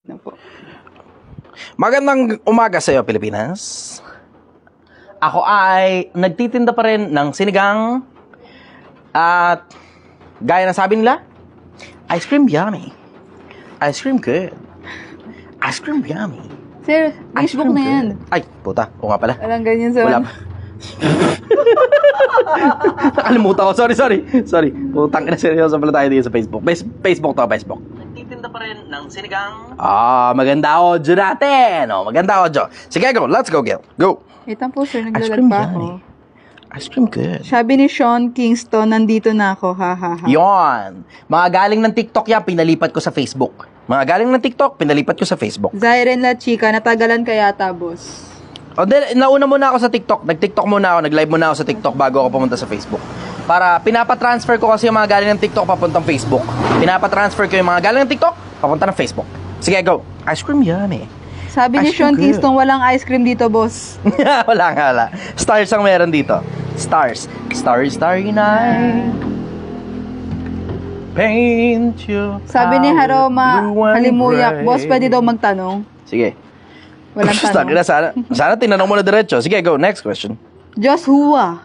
Po. Magandang umaga sa iyo, Pilipinas. Ako ay nagtitinda pa rin ng sinigang at gaya ng sabi nila, ice cream yummy. Ice cream good. Ice cream yummy. Sir, Facebook na yan. Ay, puta. O nga pala. Walang ganyan sa... Wala pa. Nakalimutan ko. Sorry. Putang ina, seryoso pala tayo dito sa Facebook. Facebook. Nagtitinda pa rin ng sinigang. Maganda audio natin. Maganda audio. Sige, go. Let's go, Gil. Go. Itan po, sir. Ice Naglalag cream pa yan ako. Ice cream good. Sabi ni Sean Kingston, nandito na ako. Ha. Yon. Mga galing ng TikTok yan, pinalipat ko sa Facebook. Mga galing ng TikTok, pinalipat ko sa Facebook. Zyren La Chica, natagalan ka yata, boss. Nauna muna ako sa TikTok. Nag-TikTok muna ako, nag-live muna ako sa TikTok bago ako pumunta sa Facebook. Para pinapatransfer ko kasi yung mga galing ng TikTok papuntang Facebook. Pinapatransfer ko yung mga galing ng TikTok papunta ng Facebook. Sige, go. Ice cream yummy. Sabi ni Ice cream Sean good. Kingston, walang ice cream dito, boss. Wala. Stars ang meron dito. Stars. Starry night. Paint you. Sabi ni Haroma, blue and Halimuyak, gray. boss, pwede daw magtanong. Sige. Walang tanong. Sana tinanong mo na diretso. Sige, go. Next question. Joshua.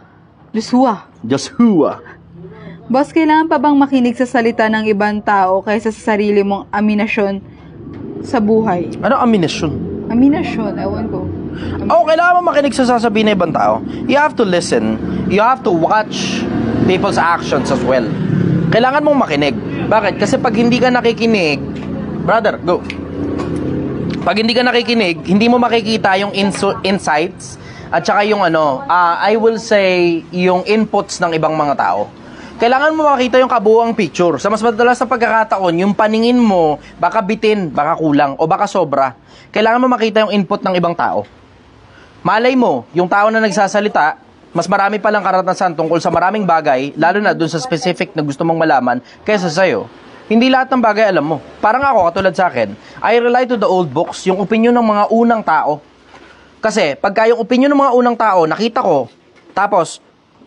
Boss, kailangan pa bang makinig sa salita ng ibang tao kaysa sa sarili mong aminasyon sa buhay? Ano aminasyon? Aminasyon, ewan ko. Kailangan mo makinig sa sasabihin ng ibang tao. You have to listen. You have to watch people's actions as well. Kailangan mong makinig. Bakit? Kasi pag hindi ka nakikinig, brother, go. Pag hindi ka nakikinig, hindi mo makikita yung insights at saka yung I will say, yung inputs ng ibang mga tao. Kailangan mo makita yung kabuuang picture. Sa mas madalas na pagkakataon, yung paningin mo, baka bitin, baka kulang, o baka sobra. Kailangan mo makita yung input ng ibang tao. Malay mo, yung tao na nagsasalita, mas marami palang karanasan tungkol sa maraming bagay, lalo na dun sa specific na gusto mong malaman, kaysa sa'yo. Hindi lahat ng bagay alam mo. Parang ako, katulad sa akin, I rely to the old books, yung opinion ng mga unang tao. Kasi, pagka yung opinion ng mga unang tao, nakita ko, tapos,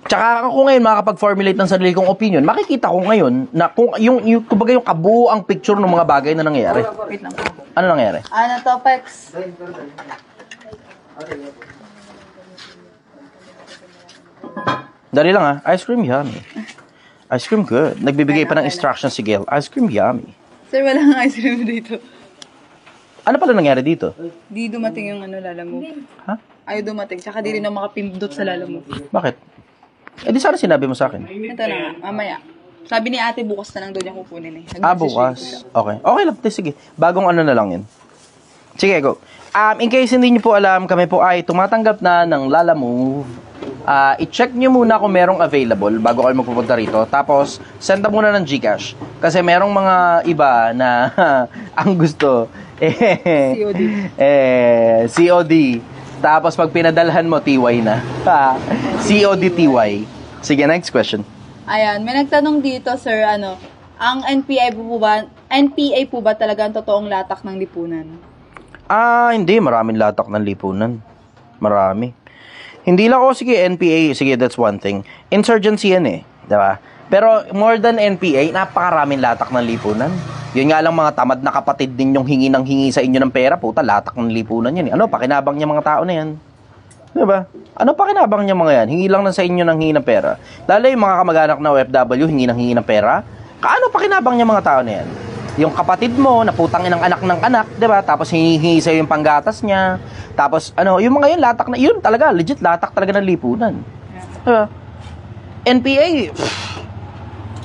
tsaka ako ngayon makakapag-formulate ng sarili kong opinion, makikita ko ngayon na kung yung kabuuang picture ng mga bagay na nangyayari. Wait lang po. Ano nangyayari? Ano to, Pex? Dali lang ice cream yummy. Ice cream good. Nagbibigay pa ng instructions si Gail. Ice cream yummy. Sir, walang ice cream dito. Ano pala nangyari dito? Di dumating yung lalamove. Ha? Ayaw dumating. Tsaka di rin ako makapindot sa lalamove. Bakit? Di sana sinabi mo sa akin. Ito na nga, mamaya. Sabi ni ate, bukas na lang daw niya kukunin eh. Bukas. Okay. Okay lang. Sige. Bagong na lang yun. Sige, go. In case hindi niyo po alam, kami po ay tumatanggap na ng Lalamove. I-check niyo muna kung merong available bago kayo magpupunta rito. Tapos, send na muna ng GCash. Kasi merong mga iba na ang gusto, COD. COD. Tapos, pag pinadalhan mo, TY na. COD TY. Sige, next question. Ayan, may nagtanong dito, sir, ang NPA po ba talaga ang totoong latak ng lipunan? Hindi. Maraming latak ng lipunan. Marami. Hindi lang sige, NPA. Sige, that's one thing. Insurgency yan diba? Pero more than NPA, napakaraming latak ng lipunan. Yun nga lang mga tamad na kapatid ninyong hingi sa inyo ng pera, puta, latak ng lipunan yan. Ano, pakinabang niya mga tao na yan? Diba? Ano pakinabang niya mga yan? Hingi lang sa inyo ng hingi ng pera. Lalo yung mga kamag-anak na OFW, hingi ng pera. Kaano pakinabang niya mga tao na yan? Yung kapatid mo, naputangin ng anak ng anak, diba? Tapos hingi sa'yo yung panggatas niya. Tapos, yung mga yun, latak na, yun talaga, legit, latak talaga ng lipunan. Diba? NPA,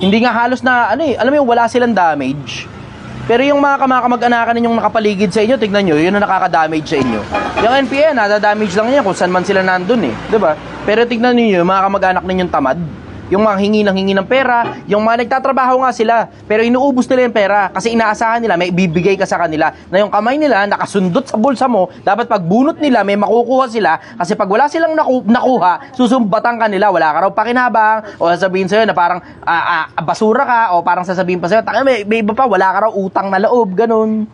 hindi nga halos na, alam mo yung wala silang damage. Pero yung mga kamag-anakan ninyong nakapaligid sa inyo, tignan nyo, yun ang nakaka-damage sa inyo. Yung NPA, nada-damage lang niya kung saan man sila nandun diba? Pero tignan niyo, yung mga kamag-anak ninyong tamad, yung mga hingi ng pera, yung mga nagtatrabaho nga sila, pero inuubos nila yung pera kasi inaasahan nila, may ibibigay ka sa kanila na yung kamay nila nakasundot sa bulsa mo, dapat pag bunot nila, may makukuha sila kasi pag wala silang nakuha, susumbatan ka nila, wala ka raw pakinabang o sasabihin sa'yo na parang basura ka o parang sasabihin pa sa'yo, may iba pa, wala ka raw utang na loob, ganun.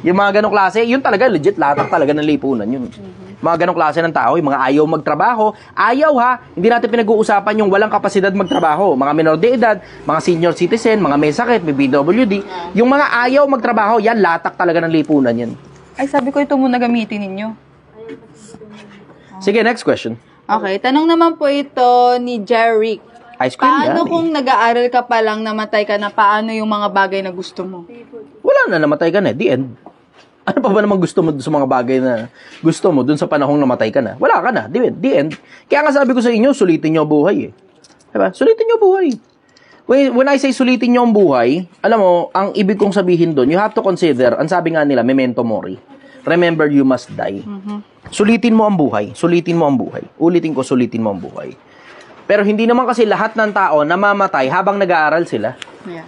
Yung mga ganong klase, yun talaga, legit, latak talaga ng lipunan yun. Mga ganong klase ng tao, yung mga ayaw magtrabaho. Ayaw ha, hindi natin pinag-uusapan yung walang kapasidad magtrabaho. Mga minor de edad, mga senior citizen, mga may sakit, may BWD. Yung mga ayaw magtrabaho, yan, latak talaga ng lipunan yan. Ay, sabi ko ito muna gamitin ninyo. Sige, next question. Okay, tanong naman po ito ni Jerick. Ice cream Paano yan, kung nag-aaral ka pa lang, namatay ka na, paano yung mga bagay na gusto mo? Wala na, namatay ka na. The end. Ano pa ba naman gusto mo sa mga bagay na gusto mo dun sa panahong namatay ka na? Wala ka na. The end. Kaya nga sabi ko sa inyo, sulitin nyo ang buhay eh. Diba? Sulitin nyo ang buhay. When I say sulitin nyo ang buhay, alam mo, ang ibig kong sabihin dun, you have to consider, ang sabi nga nila, memento mori. Remember, you must die. Sulitin mo ang buhay. Sulitin mo ang buhay. Ulitin ko, sulitin mo ang buhay. Pero hindi naman kasi lahat ng tao namamatay habang nag-aaral sila. Yeah.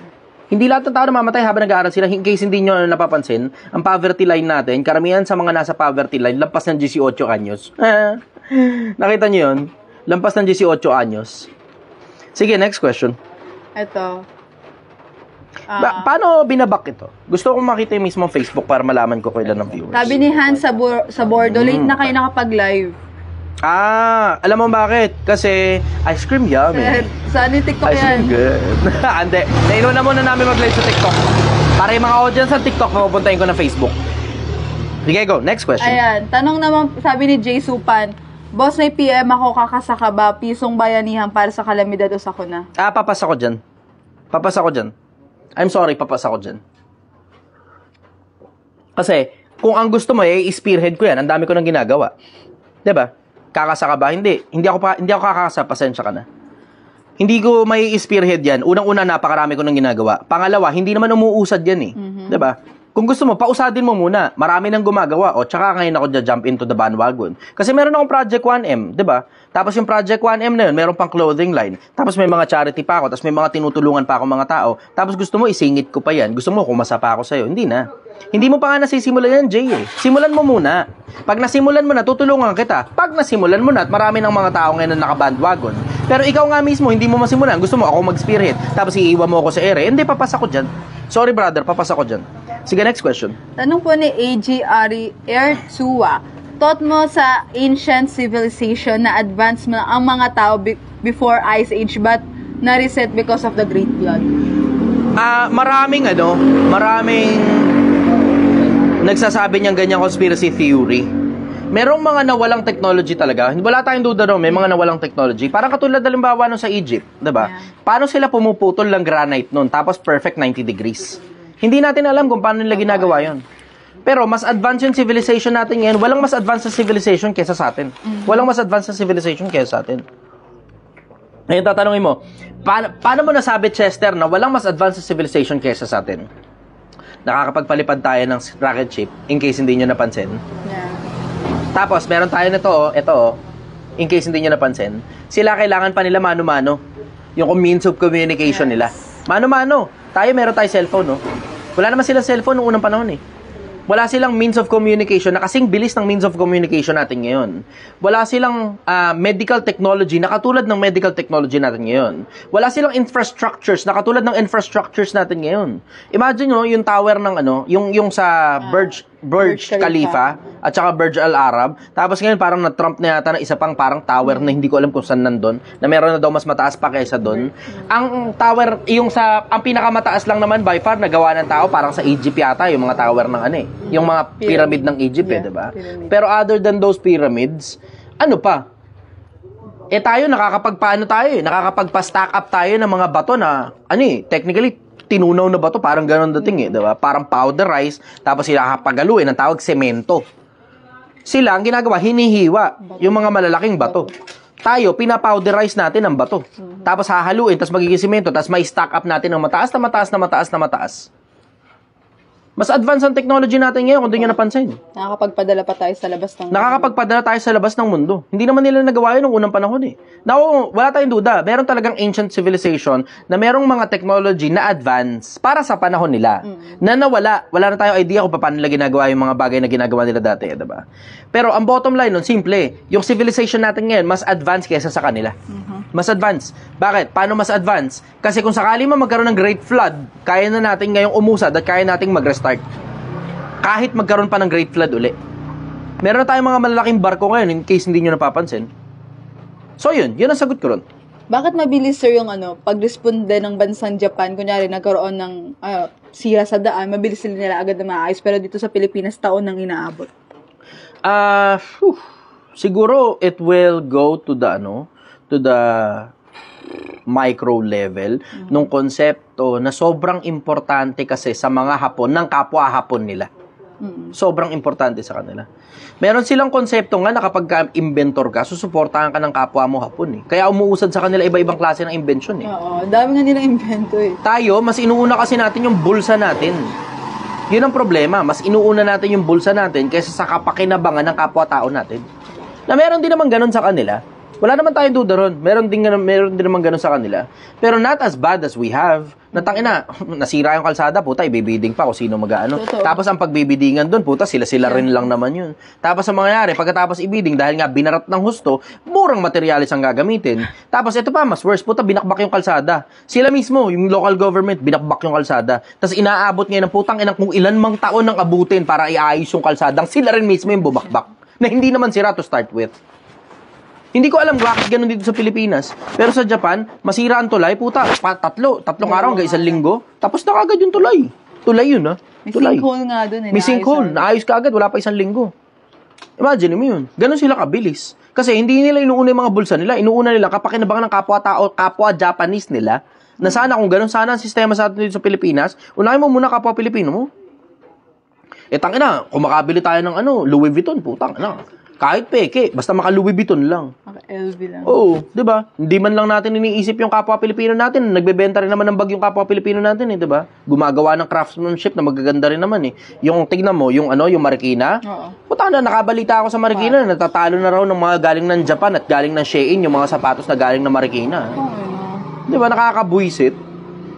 Hindi lahat ng tao namamatay habang nag-aaral sila. In case hindi nyo napapansin, ang poverty line natin, karamihan sa mga nasa poverty line, lampas ng 18 anyos. Nakita nyo yun? Lampas ng 18 anyos. Sige, next question. Ito. Paano binabak ito? Gusto kong makita yung mismo Facebook para malaman ko kailan ng viewers. Sabi ni Han sa bordo, late na kayo nakapag-live. Alam mo bakit? Kasi ice cream yummy. Saan yung TikTok Ice yan? cream good. Hindi. Naino na muna namin mag-live sa TikTok. Para yung mga audience sa TikTok, mapupuntahin ko na Facebook. Sige, go. Next question. Ayan. Tanong naman, sabi ni Jay Supan, Boss, may PM ako, kakasaka ba? Pisong bayanihan para sa kalamidad o sakuna? Papasa ko dyan. Papasa ko dyan. I'm sorry, papasa ko dyan. Kasi, kung ang gusto mo, spearhead ko yan. Ang dami ko nang ginagawa. Diba? Kakasa ka ba? Hindi. Hindi ako kakasa. Pasensya ka na. Hindi ko may spearhead yan. Unang-una, napakarami ko nang ginagawa. Pangalawa, hindi naman umuusad yan eh. Diba? Kung gusto mo, pausadin mo muna. Marami nang gumagawa. O, tsaka ngayon ako jump into the bandwagon. Kasi meron akong Project 1M, diba? Tapos yung Project 1M na yun, meron pang clothing line. Tapos may mga charity pa ako. Tapos may mga tinutulungan pa ako mga tao. Tapos gusto mo, isingit ko pa yan. Gusto mo, kumasa pa ako sa'yo. Hindi na. Hindi mo pa nga nasisimulan yan, Jay eh. Simulan mo muna. Pag nasimulan mo na, tutulungan kita. Pag nasimulan mo na, at marami ng mga tao ngayon na naka-bandwagon. Pero ikaw nga mismo, hindi mo masimulan. Gusto mo, ako mag-spearhead. Tapos iiwan mo ako sa ere. Hindi, papasa ko dyan. Sorry, brother, papasa ko dyan. Sige, next question. Tanong po ni A.G. Ari Ertsua, taught mo sa ancient civilization na advanced mo ang mga tao before Ice Age but na-reset because of the Great Flood? Maraming nagsasabi niyang ganyang conspiracy theory. Merong mga nawalang technology talaga. Wala tayong duda no, may mga nawalang technology. Parang katulad halimbawa nung sa Egypt, 'di ba? Yeah. Paano sila pumuputol ng granite noon tapos perfect 90 degrees? Hindi natin alam kung paano nila ginagawa 'yon. Pero mas advanced yung civilization natin ngayon. Walang mas advanced na civilization kaysa sa atin. Walang mas advanced na civilization kaysa sa atin. Ngayon tatanungin mo, paano mo nasabi, Chester, na walang mas advanced na civilization kaysa sa atin? Nakakapagpalipad tayo ng rocket ship in case hindi nyo napansin. Yeah. Tapos, meron tayo nito, ito, in case hindi nyo napansin. Sila kailangan pa nila mano-mano. Yung means of communication nila. Mano-mano. Meron tayo cellphone, no? Wala naman silang cellphone noong unang panahon, eh. Wala silang means of communication na kasing bilis ng means of communication natin ngayon. Wala silang medical technology na katulad ng medical technology natin ngayon. Wala silang infrastructures na katulad ng infrastructures natin ngayon. Imagine nyo yung tower ng yung sa Burj Khalifa at saka Burj Al Arab. Tapos ngayon parang na-trump na yata ng isa pang parang tower na hindi ko alam kung saan nandun. Na meron na daw mas mataas pa kaysa doon. Ang tower, ang pinakamataas lang naman by far nagawa ng tao parang sa Egypt yata yung mga tower ng yung mga pyramid ng Egypt, diba? Pero other than those pyramids, ano pa? Tayo nakakapagpa-stack up tayo ng mga bato na technically tinunaw na bato, parang gano'n dating diba? Parang powderized, tapos sila kapagaluin, ang tawag semento. Sila, ang ginagawa, hinihiwa yung mga malalaking bato. Tayo, pinapowderize natin ang bato. Tapos hahaluin, tapos magiging semento, tapos may stack up natin ng mataas na mataas na mataas na mataas. Mas advanced ang technology natin ngayon kung di nyo napansin. Nakakapagpadala pa tayo sa labas ng mundo. Nakakapagpadala tayo sa labas ng mundo. Hindi naman nila nagawa yun noong unang panahon eh. Now, wala tayong duda. Meron talagang ancient civilization na merong mga technology na advance para sa panahon nila. Na nawala. Wala na tayong idea kung paano nila ginagawa yung mga bagay na ginagawa nila dati. Diba? Pero ang bottom line nun, simple. Yung civilization natin ngayon, mas advanced kaysa sa kanila. Mas advanced. Bakit? Paano mas advanced? Kasi kung sakali man magkaroon ng Great Flood, kaya na natin ngayong umusad at kaya nating mag-restart. Kahit magkaroon pa ng Great Flood uli. Meron na tayong mga malalaking barko ngayon in case hindi nyo napapansin. So yun ang sagot ko ron. Bakit mabilis, sir, yung pag-responde ng bansang Japan, kunyari, nagkaroon ng sira sa daan, mabilis nila agad na maayos, pero dito sa Pilipinas, taon nang inaabot? Siguro, it will go to the micro level nung konsepto na sobrang importante kasi sa mga Hapon, ng kapwa-Hapon nila. Sobrang importante sa kanila. Meron silang konsepto nga na kapag inventor ka, susuportahan ka ng kapwa mo Hapon eh. Kaya umuusad sa kanila iba-ibang klase ng invention eh. Oo, dami nga nilang invento eh. Tayo, mas inuuna kasi natin yung bulsa natin. Yun ang problema. Mas inuuna natin yung bulsa natin kaysa sa kapakinabangan ng kapwa-tao natin. Na meron din naman ganun sa kanila. Wala naman tayong duda ron. Meron din naman ganun sa kanila. Pero not as bad as we have. Natangina, nasira yung kalsada, puta, ibibiding pa kung sino mag-ano. Tapos ang pagbibidingan doon, puta, sila rin lang naman yun. Tapos ang mangyayari, pagkatapos ibiding, dahil nga binarat ng husto, murang materialis ang gagamitin. Tapos ito pa, mas worse, puta, binakbak yung kalsada. Sila mismo, yung local government, binakbak yung kalsada. Tapos inaabot ngayon ng putang inang kung ilan mang taon ng abutin para iayos yung kalsadang sila rin mismo yung bumakbak. Na hindi naman sira to start with. Hindi ko alam bakit ganun dito sa Pilipinas. Pero sa Japan, masira ang tulay, puta, tatlong araw hanggang isang linggo, tapos na kagad yung tulay. Tulay yun, ha? May Tulay. sinkhole nga dun eh. May sinkhole, naayos kagad, wala pa isang linggo. Imagine mo yun. Ganun sila kabilis. Kasi hindi nila inuuna yung mga bulsa nila, inuuna nila kapakinabangan ng kapwa-tao, kapwa-Japanese nila, na sana kung ganun, sana ang sistema sa atin dito sa Pilipinas, unahin mo muna kapwa-Pilipino mo. Tangina, kung makabili tayo ng Louis Vuitton, putang ina. Kahit peke, basta maka Louis Vuitton lang. Maka LV lang. Oo, 'di ba? Hindi man lang natin iniisip yung kapwa Pilipino natin. Nagbebenta rin naman ng bag yung kapwa Pilipino natin, 'di ba? Gumagawa ng craftsmanship na magaganda rin naman eh. Yung tignan mo, yung yung Marikina. Oo. Puta na, nakabalita ako sa Marikina, natatalo na raw ng mga galing ng Japan at galing ng Shein yung mga sapatos na galing ng Marikina. Oo. 'Di ba? Nakakabuisit.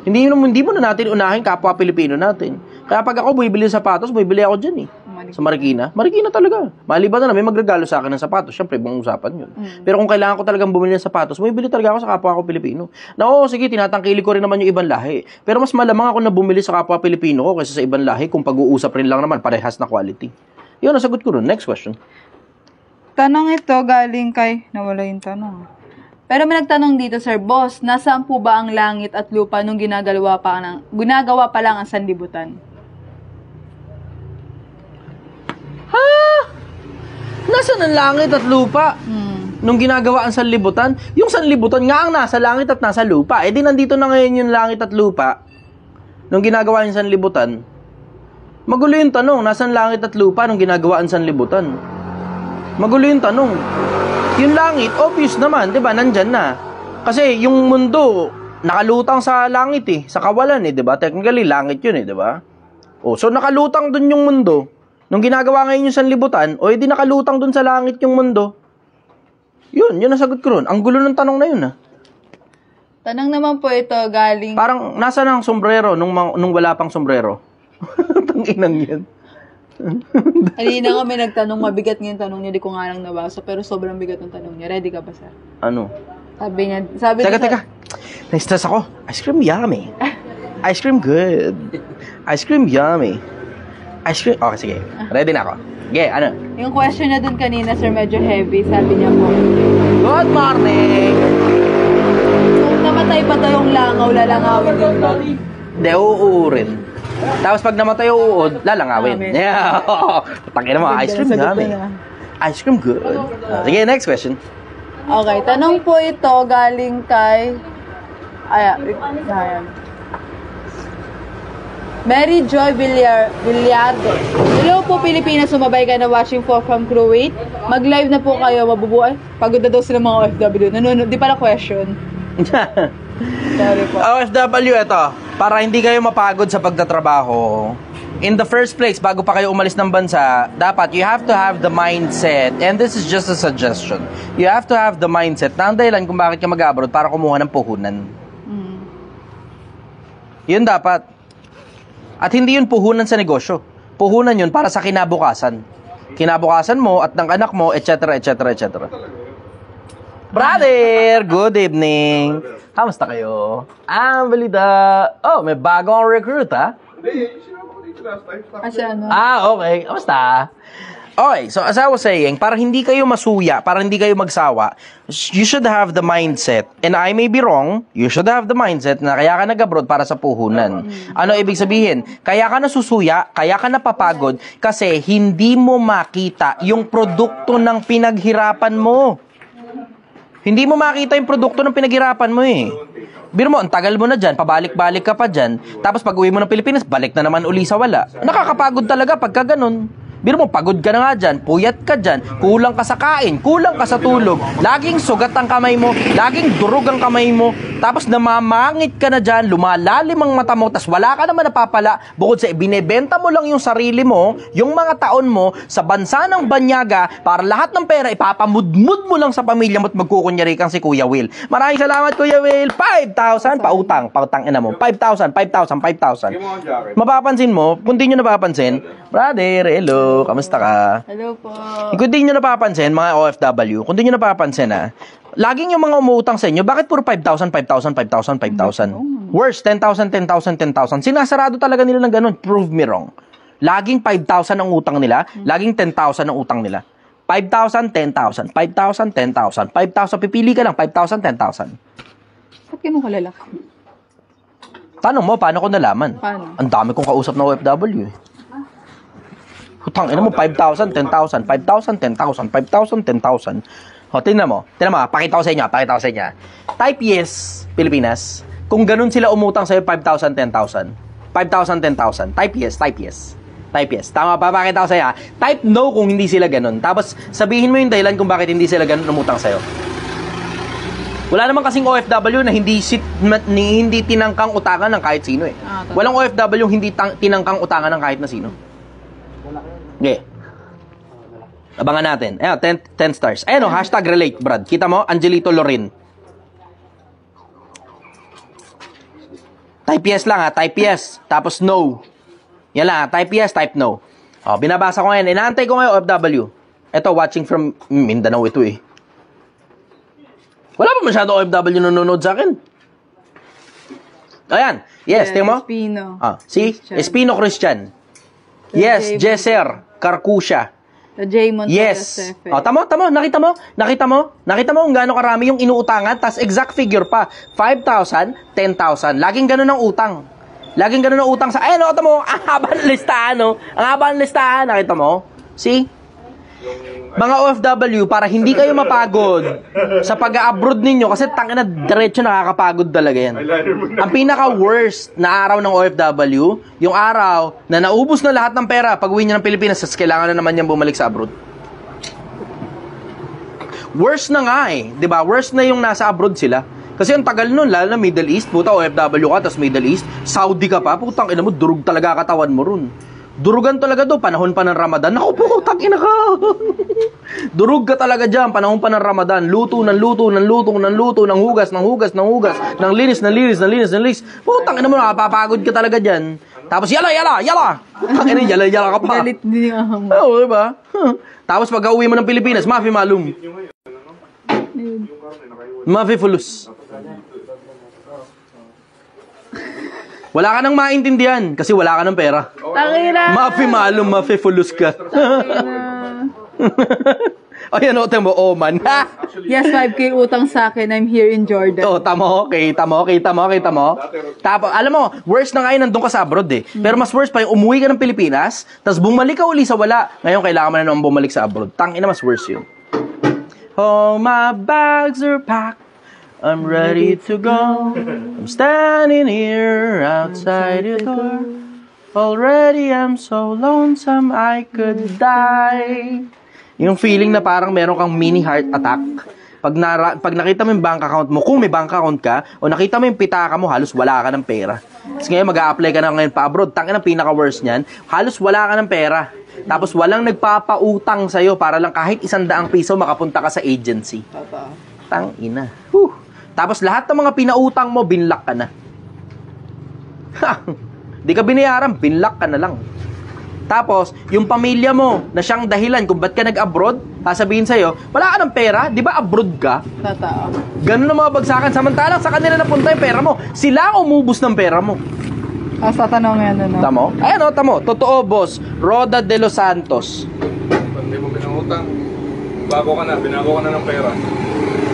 Hindi mo na natin unahin kapwa Pilipino natin. Kaya pag ako bumibili ng sapatos, bumibili ako diyan eh. Sa Marikina. Marikina talaga. Maliban na may magregalo sa akin ng sapatos. Siyempre, ibang usapan yun. Pero kung kailangan ko talagang bumili ng sapatos, bumibili talaga ako sa kapwa ko Pilipino. Na oo, sige, tinatangkili ko rin naman yung ibang lahi. Pero mas malamang ako na bumili sa kapwa Pilipino ko kaysa sa ibang lahi kung pag-uusap rin lang naman, parehas na quality. Yun, nasagot ko rin. Next question. Tanong ito galing kay... Nawala yung tanong. Pero may nagtanong dito, Sir Boss, nasaan po ba ang langit at lupa nung ginagawa pa lang ang sanlibutan? Nasaan ang langit at lupa? Nung ginagawa ang sanlibutan? Yung sanlibutan nga ang nasa langit at nasa lupa. Eh di nandito na ngayon yung langit at lupa. Nung ginagawa yung sanlibutan. Magulo yung tanong, nasaan langit at lupa nung ginagawa ang sanlibutan? Magulo yung tanong. Yung langit, obvious naman, di ba? Nandyan na. Kasi yung mundo, nakalutang sa langit eh. Sa kawalan eh, di ba? Technically, langit yun eh, di ba? Oh, so nakalutang dun yung mundo. Nung ginagawa ngayon yung sanlibutan, o edi nakalutang dun sa langit yung mundo. Yun ang sagot ko ron. Ang gulo ng tanong na yun, ha? Tanong naman po ito galing... Parang, nasa ng sombrero nung wala pang sombrero? Tanginang yan. Halina kami nagtanong, mabigat nga yung tanong niya, di ko nga lang nabasa, pero sobrang bigat ng tanong niya. Ready ka ba, sir? Ano? Sabi niya... Teka. Na-stress ako. Ice cream yummy. Ice cream good. Ice cream yummy. Ice cream? Okay, sige. Ready na ako. Okay, ano? Yung question na dun kanina, sir, medyo heavy. Sabi niya po, Good morning! kung namatay pa daw yung langaw, lalangawin din ba? Hindi, uuurin. Tapos pag namatay yung uod, lalangawin. Amen. Yeah. Tangin mo, ice cream yummy. Ice cream good. Sige, next question. Okay, tanong po ito galing kay... Ayan. Mary Joy Villado. Hello po Pilipinas, sumabay ka na watching from Kuwait. Mag-live na po kayo, mabubuhay. Pagod na daw sila mga OFW. Nanonood, di pala question. Sorry po. OFW, ito. Para hindi kayo mapagod sa pagtatrabaho, in the first place, bago pa kayo umalis ng bansa, dapat you have to have the mindset, and this is just a suggestion, you have to have the mindset na ang dahilan kung bakit ka mag-abroad para kumuha ng puhunan. Yun dapat. At hindi yun puhunan sa negosyo. Puhunan yun para sa kinabukasan. Kinabukasan mo at ng anak mo, etc., etc., etc. Brother, good evening. Kamusta kayo? Balita. Oh, may bagong recruit, ha? Kasi ano? Okay. Basta. Okay, so as I was saying, para hindi kayo masuya, para hindi kayo magsawa, you should have the mindset, and I may be wrong, you should have the mindset na kaya ka nag-abroad para sa puhunan. Ano ibig sabihin? Kaya ka nasusuya, kaya ka napapagod, kasi hindi mo makita yung produkto ng pinaghirapan mo. Hindi mo makita yung produkto ng pinaghirapan mo eh. Biro mo, ang tagal mo na dyan, pabalik-balik ka pa dyan, tapos pag uwi mo ng Pilipinas, balik na naman uli sa wala. Nakakapagod talaga pagka ganun. Biro mo, pagod ka na nga dyan, puyat ka dyan, kulang ka sa kain, kulang ka sa tulog, laging sugat ang kamay mo, laging durog ang kamay mo, tapos namamangit ka na dyan, lumalalim ang mata mo, tapos wala ka naman napapala, bukod sa binebenta mo lang yung sarili mo, yung mga taon mo, sa bansa ng banyaga, para lahat ng pera, ipapamudmud mo lang sa pamilya mo at magkukunyari kang si Kuya Will. Maraming salamat, Kuya Will. 5,000, pautang ina mo. 5,000. Mapapansin mo, kung di nyo napapansin, brother, hello. Kamusta ka? Hello po. Kung di nyo napapansin, mga OFW, kung di nyo napapansin laging yung mga umuutang sa inyo, bakit puro 5,000? Worse, 10,000. Sinasarado talaga nila ng ganun. Prove me wrong. Laging 5,000 ang utang nila, laging 10,000 ang utang nila. 5,000, 10,000. 5,000, 10,000. 5,000, pipili ka lang, 5,000, 10,000. Ba't kayo mo kalalaki? Tanong mo, paano ko nalaman? Paano? Ang dami kong kausap na OFW eh. Hutang, ina mo, 5,000, 10,000, 5,000, 10,000, 5,000, 10,000. O, tingnan mo, pakita ko sa inyo. Type yes, Pilipinas. Kung ganun sila umutang sa'yo, 5,000, 10,000. 5,000, 10,000. Type yes. Type yes. Tama pa, pakita ko sa'yo. Type no kung hindi sila ganun. Tapos, sabihin mo yung dahilan kung bakit hindi sila ganun umutang sa'yo. Wala naman kasing OFW na hindi tinangkang utangan ng kahit sino eh. Walang OFW hindi tinangkang utangan ng kahit na sino. Okay. Abangan natin. Ayan, 10 stars. Ayan o, hashtag relate, Brad. Kita mo? Angelito Lorin. Type yes lang ha. Type yes. Tapos no. Yan lang ha. Type yes, type no. O, binabasa ko ngayon. Inaantay ko ngayon OFW. Ito, watching from Mindanao ito eh. Wala pa masyado OFW nanonood sa akin. Ayan. Yes, tingnan mo? Espino. See? Christian. Espino Christian. Yes, Jesser Carcusia. The J. Montoya Yes. Sefe. Tama, nakita mo kung gaano karami yung inuutangan, tas exact figure pa. 5,000, 10,000. Laging ganun ang utang. Sa, tama mo, ang haba ng listahan, nakita mo? See? Mga OFW, para hindi kayo mapagod sa pag-abroad ninyo, kasi tangina diretso nakakapagod talaga yan. Ang pinaka-worst na araw ng OFW, yung araw na naubos na lahat ng pera pag uwi niya ng Pilipinas, tas kailangan na naman niyang bumalik sa abroad. Worst na nga eh, di ba? Worst na yung nasa abroad sila. Kasi ang tagal nun, lalo na Middle East, puta OFW ka, tas Middle East, Saudi ka pa, putang ina mo, durug talaga katawan mo rum. Durugan talaga do, panahon pa ng Ramadan. Ako po, tangina ka. Durug ka talaga dyan, panahon pa ng Ramadan. Luto, ng hugas, ng linis. Putang ina mo, nakapapagod ka talaga dyan. Tapos, yala. Tangina, yala ka pa. Galit din yung ahang mo. Oo, diba? Tapos, pag uwi mo ng Pilipinas, mafi malum. Mafi fulus. Wala ka nang maintindihan kasi wala ka ng pera. Tangina! Mafi malum, mafi fulus ka. Ayan o, tamo, Oman. Yes, 5K utang sa akin. I'm here in Jordan. Tamo. Tapos, alam mo, worse na ngayon nandun ka sa abroad eh. Pero mas worse pa yung umuwi ka ng Pilipinas, tapos bumalik ka uli sa wala. Ngayon, kailangan mo na naman bumalik sa abroad. Tangina, mas worse yun. Oh, my bags are packed. I'm ready to go. I'm standing here outside your door. Already I'm so lonesome I could die. Yung feeling na parang meron kang mini heart attack. Pag nakita mo yung bank account mo, kung may bank account ka, o nakita mo yung pitaka mo, halos wala ka ng pera. Tapos ngayon mag-a-apply ka na ngayon pa abroad. Tangin ang pinaka-worst niyan, halos wala ka ng pera. Tapos walang nagpapautang sa'yo para lang kahit 100 piso makapunta ka sa agency. Tangina. Tapos lahat ng mga pinautang mo, binlock ka na. Di ka binayaran, binlock ka na lang. Tapos, yung pamilya mo na siyang dahilan kung ba't ka nag-abroad, sasabihin sa'yo, wala ka ng pera, di ba abroad ka? Totoo. Ganun ang mga bagsakan. Samantalang sa kanila napunta yung pera mo. Sila ang umubos ng pera mo. Sa tanong yan, ano? Tamo? Ayan o, tamo. Totoo, boss. Roda de los Santos. Pag di mo pinangutang, binago ka na ng pera.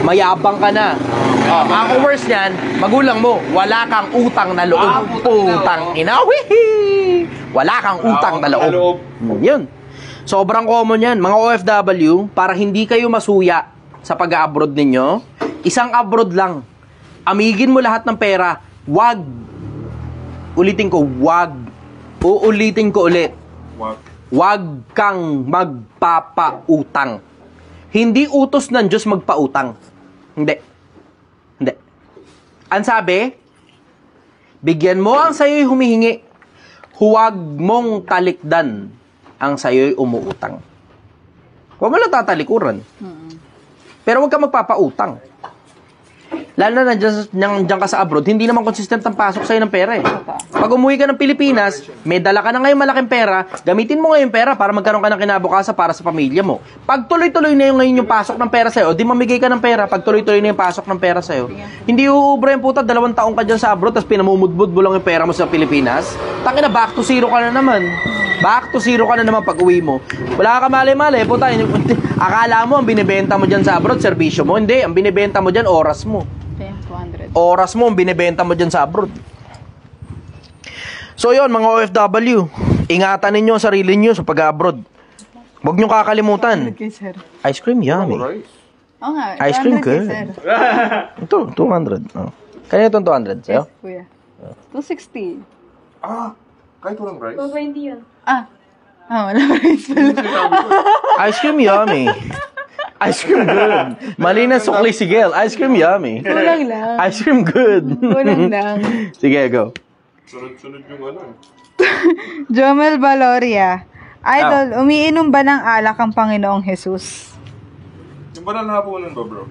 Mayabang ka na. Ang worst niyan, magulang mo, wala kang utang na loob. Putang ina. Wihi! Wala kang utang na loob. Yun. Sobrang common yan. Mga OFW, para hindi kayo masuya sa pag-abroad ninyo, isang abroad lang. Amigin mo lahat ng pera. Wag. Ulitin ko, wag. Uulitin ko ulit. Wag kang magpapautang. Hindi utos ng Diyos magpautang. Hindi. Ang sabi, bigyan mo ang sayo'y humihingi. Huwag mong talikdan ang sayo'y umuutang. Huwag mo lang tatalikuran. Pero huwag ka magpapautang. Lalo na nandiyan ka sa abroad, hindi naman consistent ang pasok sa'yo ng pera eh. Pag umuwi ka ng Pilipinas, may dala ka na ngayon malaking pera, gamitin mo ngayon pera para magkaroon ka ng kinabukasan para sa pamilya mo. Pag tuloy-tuloy na yung ngayon yung pasok ng pera sa'yo, di mamigay ka ng pera, pag tuloy-tuloy na yung pasok ng pera sa'yo, hindi uubra yung puta, 2 taong ka dyan sa abroad, tapos pinamumudbud mo lang yung pera mo sa Pilipinas, tangina, back to zero ka na naman. Back to zero ka na naman pag uwi mo. Wala ka mali-mali, puta, akala mo ang binibenta mo dyan sa abroad, serbisyo mo. Hindi, ang binibenta mo dyan, oras mo. 200. Oras mo ang binibenta mo dyan sa abroad. So yon mga OFW, ingatan ninyo ang sarili nyo sa pag-abroad. Huwag nyo kakalimutan. Okay, sir. Ice cream, yummy. Oo nga. Ice cream, 200, good. sir. Ito, 200. Oh. Kanina itong 200, sa'yo? Yes, kuya. 260. Kahit walang rice? Wala pa rin pala. Ice cream, yummy. Ice cream, good. Mali na sukli si Gel. Ice cream, yummy. Kulang lang. Ice cream, good. Kulang lang. Sige, go. Sunod-sunod yung ano eh. Jomel Valoria. Idol, umiinom ba ng alak ang Panginoong Jesus? Yung banal na hapunan ba, bro?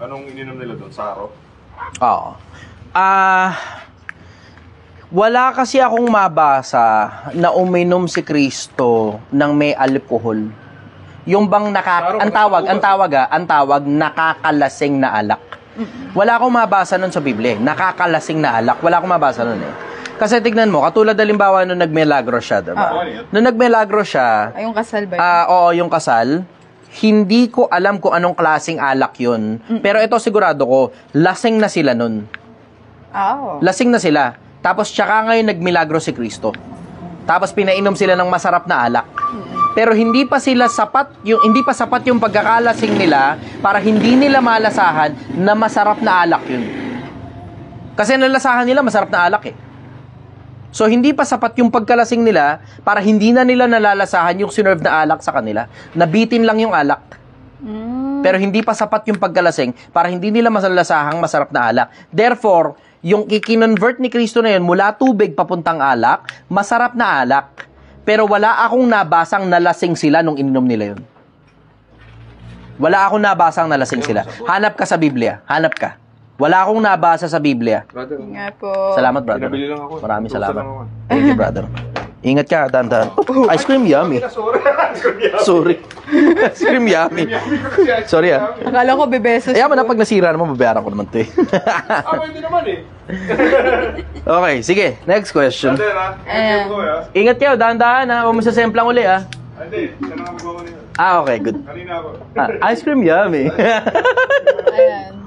Anong ininom nila doon? Saro? Oo. Wala kasi akong mabasa na uminom si Kristo ng may alcohol. Yung bang ang tawag nakakalasing na alak. Wala akong mabasa nun sa Biblia. Nakakalasing na alak. Wala akong mabasa nun eh. Kasi tignan mo, katulad halimbawa nung nagmilagro siya, diba? Nung nagmilagro siya, Ay, yung kasal ba yun? oo, yung kasal, hindi ko alam kung anong klaseng alak yun. Pero ito sigurado ko, lasing na sila nun. Lasing na sila. Tapos tsaka ngayon nagmilagro si Kristo. Tapos pinainom sila ng masarap na alak. Pero hindi pa sapat yung pagkakalasing nila para hindi nila malasahan na masarap na alak yun. Kasi nalasahan nila masarap na alak eh. So hindi pa sapat yung pagkalasing nila para hindi na nila nalalasahan yung sinerve na alak sa kanila. Nabitin lang yung alak. Pero hindi pa sapat yung pagkalasing para hindi nila masalasahang masarap na alak. Therefore, yung ikinonvert ni Kristo na yun mula tubig papuntang alak, masarap na alak. Pero wala akong nabasang nalasing sila nung ininom nila yun. Wala akong nabasang nalasing sila. Hanap ka sa Biblia. Hanap ka. Wala akong nabasa sa Biblia. Brother, Nga po. Salamat, brother. pinabili lang ako. Maraming Tusa salamat. lang ako. Thank you, brother. Ingat ka, dahan-dahan. Ice cream yummy. Sorry. Ice cream yummy. Sorry ah. Akala ko bebesos. Ayaw mo na pag nasira naman, babayaran ko naman ito eh. Pwede naman eh. Okay, sige. Next question. Brother ha? Ingat ko ha? Ingat kayo, dahan-dahan ha. Huwag mo sa semplang uli ha. Hindi, siya na nga magawa nila. Okay, good. Kanina ako. Ice cream yummy. Ayan.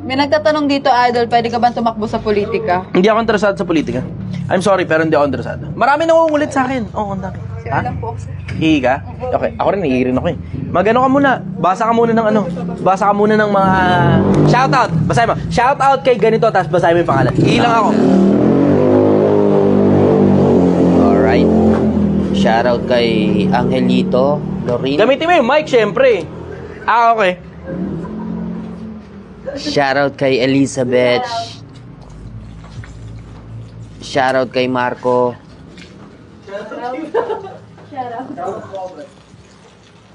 May nagtatanong dito, Idol, pwede ka ba tumakbo sa politika? Hindi ako interesado sa politika. I'm sorry, pero hindi ako interesado. Marami nangungulit sa akin. Oo, ang dami. Ha? Alam po ako, sir. Hihi ka? Okay, ako rin, hihi rin ako eh. Magano ka muna. Basa ka muna ng ano. Basa ka muna ng mga... Shoutout! Basahin mo. Shoutout kay ganito, tapos basahin mo yung pangalan. Hihi lang ako. Alright. Shoutout kay Angelito Lorin. Gamitin mo yung mic, syempre. Okay. Shoutout kay Elizabeth. Shoutout kay Marco.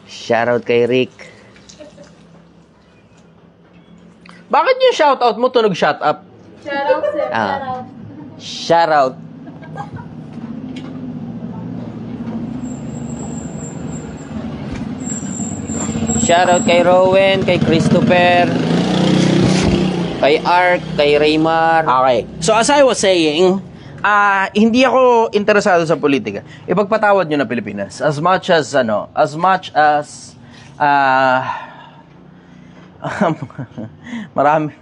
Shoutout kay Rick. Bakit yung shoutout mo tunog shut up? Shoutout. Shoutout kay Rowan, kay Christopher, kay Ark, kay Raymar. Okay. So as I was saying, Hindi ako interesado sa politika. Ipagpatawad nyo na Pilipinas. As much as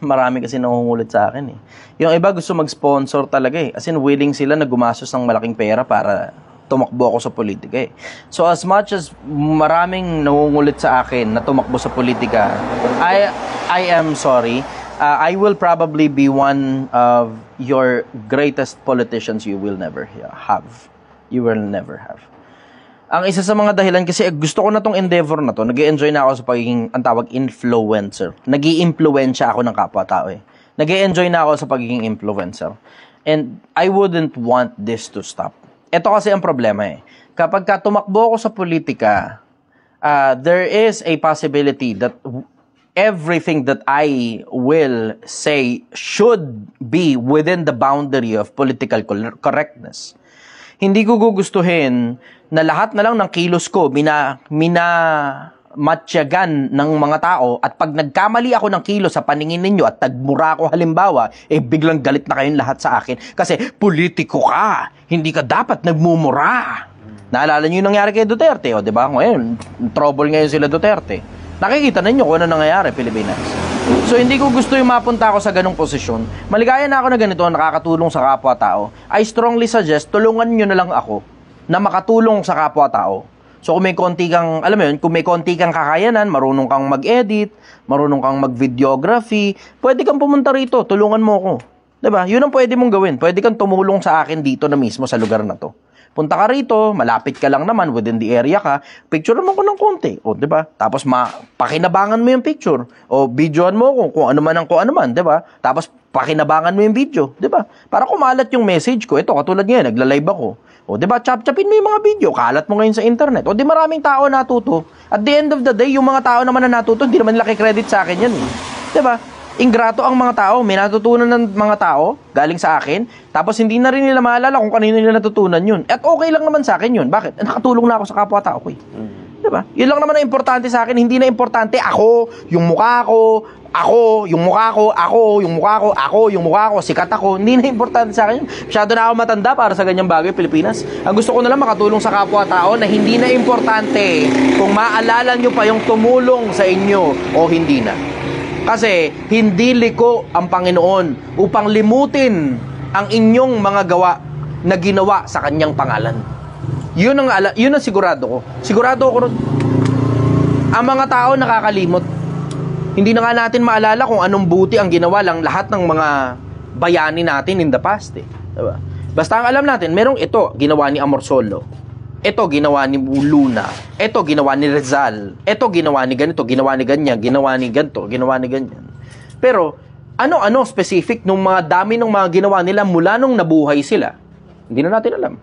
marami kasi nangungulit sa akin eh. Yung iba gusto mag-sponsor talaga eh. As in, willing sila na gumastos ng malaking pera para tumakbo ako sa politika eh. So as much as maraming nangungulit sa akin na tumakbo sa politika, I am sorry. I will probably be one of your greatest politicians you will never have. You will never have. Ang isa sa mga dahilan kasi gusto ko na tong endeavor na to, nag-e-enjoy na ako sa pagiging, ang tawag, influencer. Nag-i-impluwensya ako ng kapwa-tao eh. Nag-e-enjoy na ako sa pagiging influencer. And I wouldn't want this to stop. Ito kasi ang problema eh. Kapag tumakbo ako sa politika, there is a possibility that everything that I will say should be within the boundary of political correctness. Hindi ko gugustuhin na lahat na lang ng kilos ko matyagan ng mga tao at pag nagkamali ako ng kilos sa paningin ninyo at tagmura ako halimbawa, biglang galit na kayong lahat sa akin kasi politiko ka, hindi ka dapat nagmumura. Naalala niyo yung nangyari kay Duterte, o di ba? Ngayon, trouble ngayon sila Duterte. Nakikita ninyo kung ano nangyayari Pilipinas. So hindi ko gusto yung mapunta ako sa ganong posisyon. Maligaya na ako na ganito, nakakatulong sa kapwa-tao. I strongly suggest, tulungan nyo na lang ako na makatulong sa kapwa-tao. So kung may konti kang, alam mo yun, kung may konti kang kakayanan, marunong kang mag-edit, marunong kang mag-videography, pwede kang pumunta rito, tulungan mo ako. Diba? Yun ang pwede mong gawin. Pwede kang tumulong sa akin dito na mismo sa lugar na to. Punta ka rito, malapit ka lang naman, within the area ka, picture mo ko ng konti. O, di ba? Tapos pakinabangan mo yung picture. O, videoan mo kung ano man, di ba? Tapos pakinabangan mo yung video, di ba? Para kumalat yung message ko. Ito, katulad ngayon, nagla-live ako. O, di ba? Chap-chapin mo yung mga video, kalat mo ngayon sa internet. O, di maraming tao natuto. At the end of the day, yung mga tao naman na natuto, hindi naman laki credit sa akin yan. Di ba? Ingrato ang mga tao. May natutunan ng mga tao galing sa akin. Tapos hindi na rin nila maalala kung kanino nila natutunan yun. At okay lang naman sa akin yun. Bakit? Nakatulong na ako sa kapwa-tao ko eh. Diba? Yun lang naman ang importante sa akin. Hindi na importante ako, yung mukha ko, ako, yung mukha ko, ako, yung mukha ko, ako, yung mukha ko, sikat ako. Hindi na importante sa akin yun. Masyado na ako matanda para sa ganyang bagay, Pilipinas. Ang gusto ko na lang makatulong sa kapwa-tao na hindi na importante kung maalala nyo pa yung tumulong sa inyo o hindi na. Kasi hindi liko ang Panginoon upang limutin ang inyong mga gawa na ginawa sa kanyang pangalan. Yun ang sigurado ko. Sigurado ko ang mga tao nakakalimot. Hindi na nga natin maalala kung anong buti ang ginawa lang lahat ng mga bayani natin in the past eh. Diba? Basta ang alam natin, merong ito ginawa ni Amorsolo. Ito, ginawa ni Luna. Ito, ginawa ni Rizal. Ito, ginawa ni ganito. Ginawa ni ganyan. Ginawa ni ganito. Ginawa ni ganyan. Pero, ano specific nung mga dami ng mga ginawa nila mula nung nabuhay sila? Hindi na natin alam.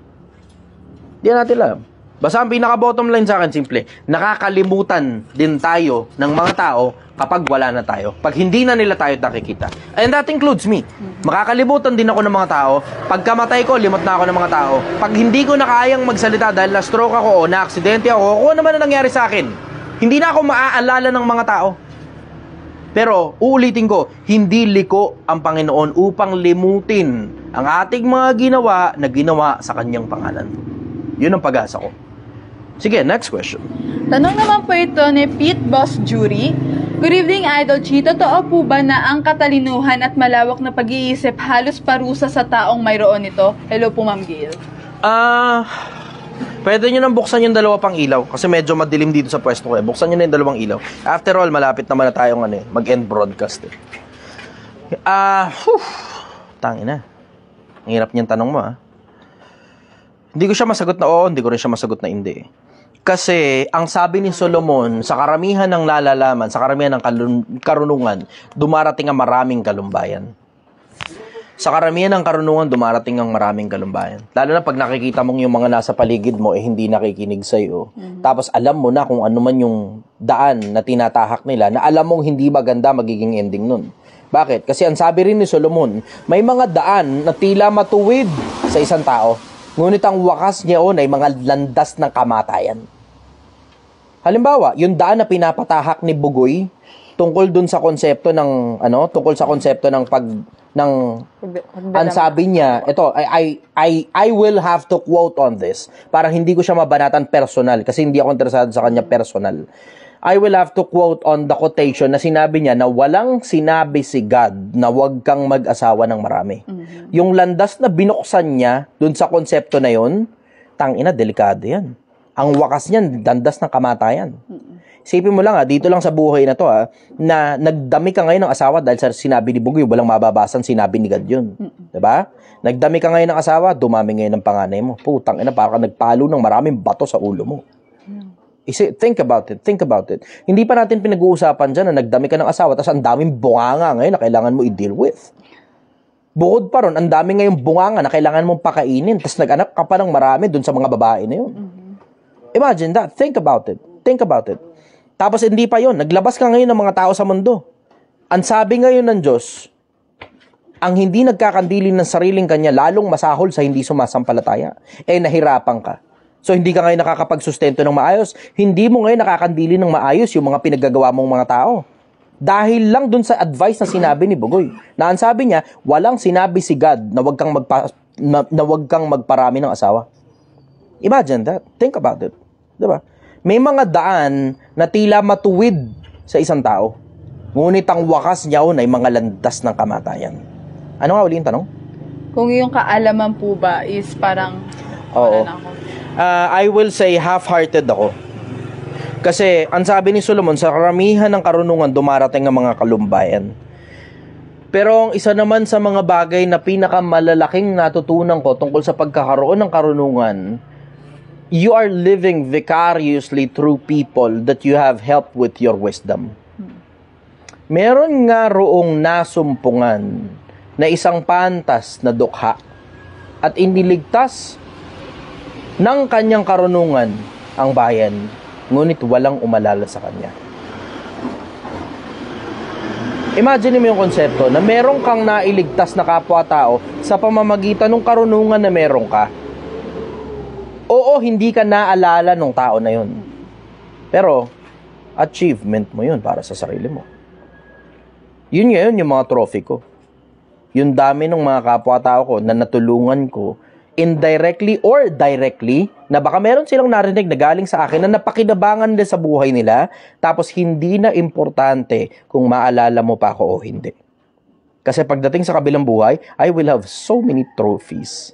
Hindi na natin alam. Basta ang pinaka-bottom line sa akin, simple. Nakakalimutan din tayo ng mga tao kapag wala na tayo. Pag hindi na nila tayo nakikita. And that includes me. Makakalimutan din ako ng mga tao. Pagkamatay ko, limot na ako ng mga tao. Pag hindi ko na kayang magsalita dahil na-stroke ako o na-aksidente ako, kung ano man na nangyari sa akin, hindi na ako maaalala ng mga tao. Pero, uulitin ko, hindi liko ang Panginoon upang limutin ang ating mga ginawa na ginawa sa kanyang pangalan. Yun ang pag-asa ko. Sige, next question. Tanong naman po ito ni Pete Boss Jury. Good evening, Idol Chi. Totoo po ba na ang katalinuhan at malawak na pag-iisip halos parusa sa taong mayroon ito? Hello po, Ma'am Gail. Pwede nyo nang buksan yung dalawa pang ilaw kasi medyo madilim dito sa pwesto ko eh. Buksan nyo na yung dalawang ilaw. After all, malapit naman na tayong mag-end broadcast eh. Tangina. Ang hirap niyang tanong mo Hindi ko siya masagot na oo, hindi ko rin siya masagot na hindi. Kasi, ang sabi ni Solomon, sa karamihan ng nalalaman, sa karamihan ng karunungan, dumarating ang maraming kalumbayan. Sa karamihan ng karunungan, dumarating ang maraming kalumbayan. Lalo na pag nakikita mong yung mga nasa paligid mo, hindi nakikinig sa'yo. Tapos, alam mo na kung ano man yung daan na tinatahak nila, na alam mong hindi maganda magiging ending nun. Bakit? Kasi ang sabi rin ni Solomon, may mga daan na tila matuwid sa isang tao. Ngunit ang wakas niyaon ay mga landas ng kamatayan. Halimbawa, yung daan na pinapatahak ni Bugoy, tungkol dun sa konsepto ng tungkol sa konsepto ng ang sabi niya, ito, I will have to quote on this para hindi ko siya mabanatan personal kasi hindi ako interesado sa kanya personal. I will have to quote on the quotation na sinabi niya na walang sinabi si God na wag kang mag-asawa ng marami. Yung landas na binuksan niya dun sa konsepto na yun, tangina, delikado yan. Ang wakas niyan, landas ng kamatayan. Isipin mo lang dito lang sa buhay na to na nagdami ka ngayon ng asawa dahil sa sinabi ni Bugoy, walang mababasan, sinabi ni God yun. Diba? Nagdami ka ngayon ng asawa, dumami ngayon ng panganay mo. Putang ina, parang nagpalo ng maraming bato sa ulo mo. Think about it. Hindi pa natin pinag-uusapan dyan na nagdami ka ng asawa tapos ang daming bunganga ngayon na kailangan mo i-deal with. Bukod pa ron, ang dami ngayong bunganga na kailangan mong pakainin tapos nag-anak ka pa ng marami dun sa mga babae na yun. Imagine that. Think about it. Tapos hindi pa yon, naglabas ka ngayon ng mga tao sa mundo. Ang sabi ngayon ng Diyos, ang hindi nagkakandili ng sariling kanya lalong masahol sa hindi sumasampalataya. Nahirapan ka. So, hindi ka ngayon nakakapagsustento ng maayos. Hindi mo ngayon nakakandili ng maayos yung mga pinaggagawa mong mga tao. Dahil lang dun sa advice na sinabi ni Bugoy. Na ang sabi niya, walang sinabi si God na wag kang magparami ng asawa. Imagine that. Think about it. Diba? May mga daan na tila matuwid sa isang tao. Ngunit ang wakas niya ay mga landas ng kamatayan. Ano nga uli yung tanong? Kung yung kaalaman po ba is parang... Oo. I will say half-hearted ako. Kasi ang sabi ni Solomon, sa karamihan ng karunungan dumarating ang mga kalumbayan. Pero ang isa naman sa mga bagay na pinakamalalaking natutunan ko tungkol sa pagkakaroon ng karunungan, you are living vicariously through people that you have helped with your wisdom. Meron nga roong nasumpungan na isang pantas na dukha at iniligtas ng kanyang karunungan ang bayan, ngunit walang umalala sa kanya. Imagine mo yung konsepto na meron kang nailigtas na kapwa-tao sa pamamagitan ng karunungan na meron ka. Oo, hindi ka naalala ng tao na yun. Pero, achievement mo yun para sa sarili mo. Yun ngayon yung mga trophy ko. Yung dami ng mga kapwa-tao ko na natulungan ko indirectly or directly, na baka meron silang narinig na galing sa akin na napakinabangan din sa buhay nila, tapos hindi na importante kung maalala mo pa ako o hindi. Kasi pagdating sa kabilang buhay, I will have so many trophies.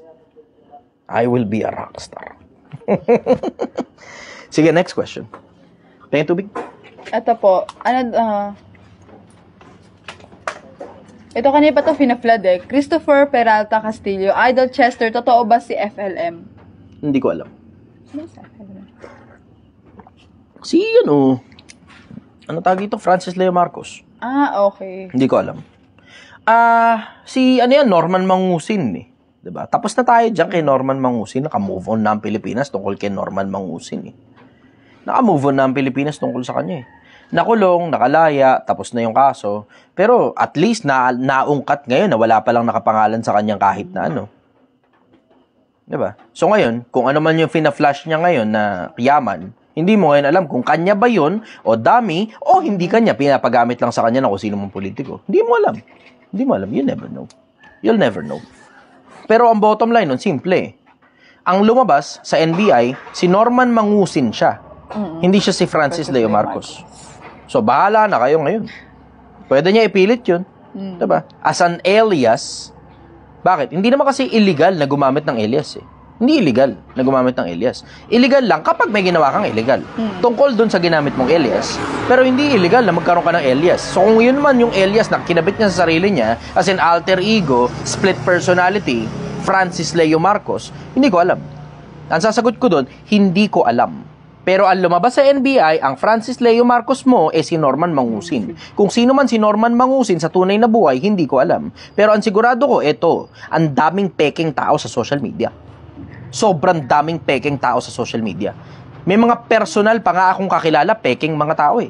I will be a rockstar. Sige, next question. Tingin tubig? Ito po, ito kanina pa ito fina-flood Christopher Peralta Castillo, Idol Chester, totoo ba si FLM? Hindi ko alam. Sino si FLM? Si, ano tawag ito? Francis Leo Marcos. Okay. Hindi ko alam. Norman Mangusin Diba? Tapos na tayo dyan kay Norman Mangusin. Naka-move on na ang Pilipinas tungkol kay Norman Mangusin Naka-move on na ang Pilipinas tungkol sa kanya Nakulong, nakalaya, tapos na yung kaso. Pero at least naungkat ngayon na wala palang nakapangalan sa kanyang kahit na ano. Diba? So ngayon, kung ano man yung fina-flash niya ngayon na yaman, hindi mo ngayon alam kung kanya ba yun, o dami, o hindi kanya, pinapagamit lang sa kanya na kung sino mong politiko. Hindi mo alam. You never know. You'll never know. Pero ang bottom line nun, simple Ang lumabas sa NBI, si Norman Mangusin siya. Hindi siya si Francis Leo Marcos. So, bahala na kayo ngayon. Pwede niya ipilit yun. Diba? As an alias, bakit? Hindi naman kasi illegal na gumamit ng alias Hindi illegal na gumamit ng alias. Illegal lang kapag may ginawa kang illegal. Tungkol dun sa ginamit mong alias. Pero hindi illegal na magkaroon ka ng alias. So, kung yun man yung alias na kinabit niya sa sarili niya, as in alter ego, split personality, Francis Leo Marcos, hindi ko alam. Ang sasagot ko dun, hindi ko alam. Pero ang lumabas sa NBI, ang Francis Leo Marcos mo si Norman Mangusin. Kung sino man si Norman Mangusin sa tunay na buhay, hindi ko alam. Pero ang sigurado ko, ang daming peking tao sa social media. Sobrang daming peking tao sa social media. May mga personal pa nga akong kakilala, peking mga tao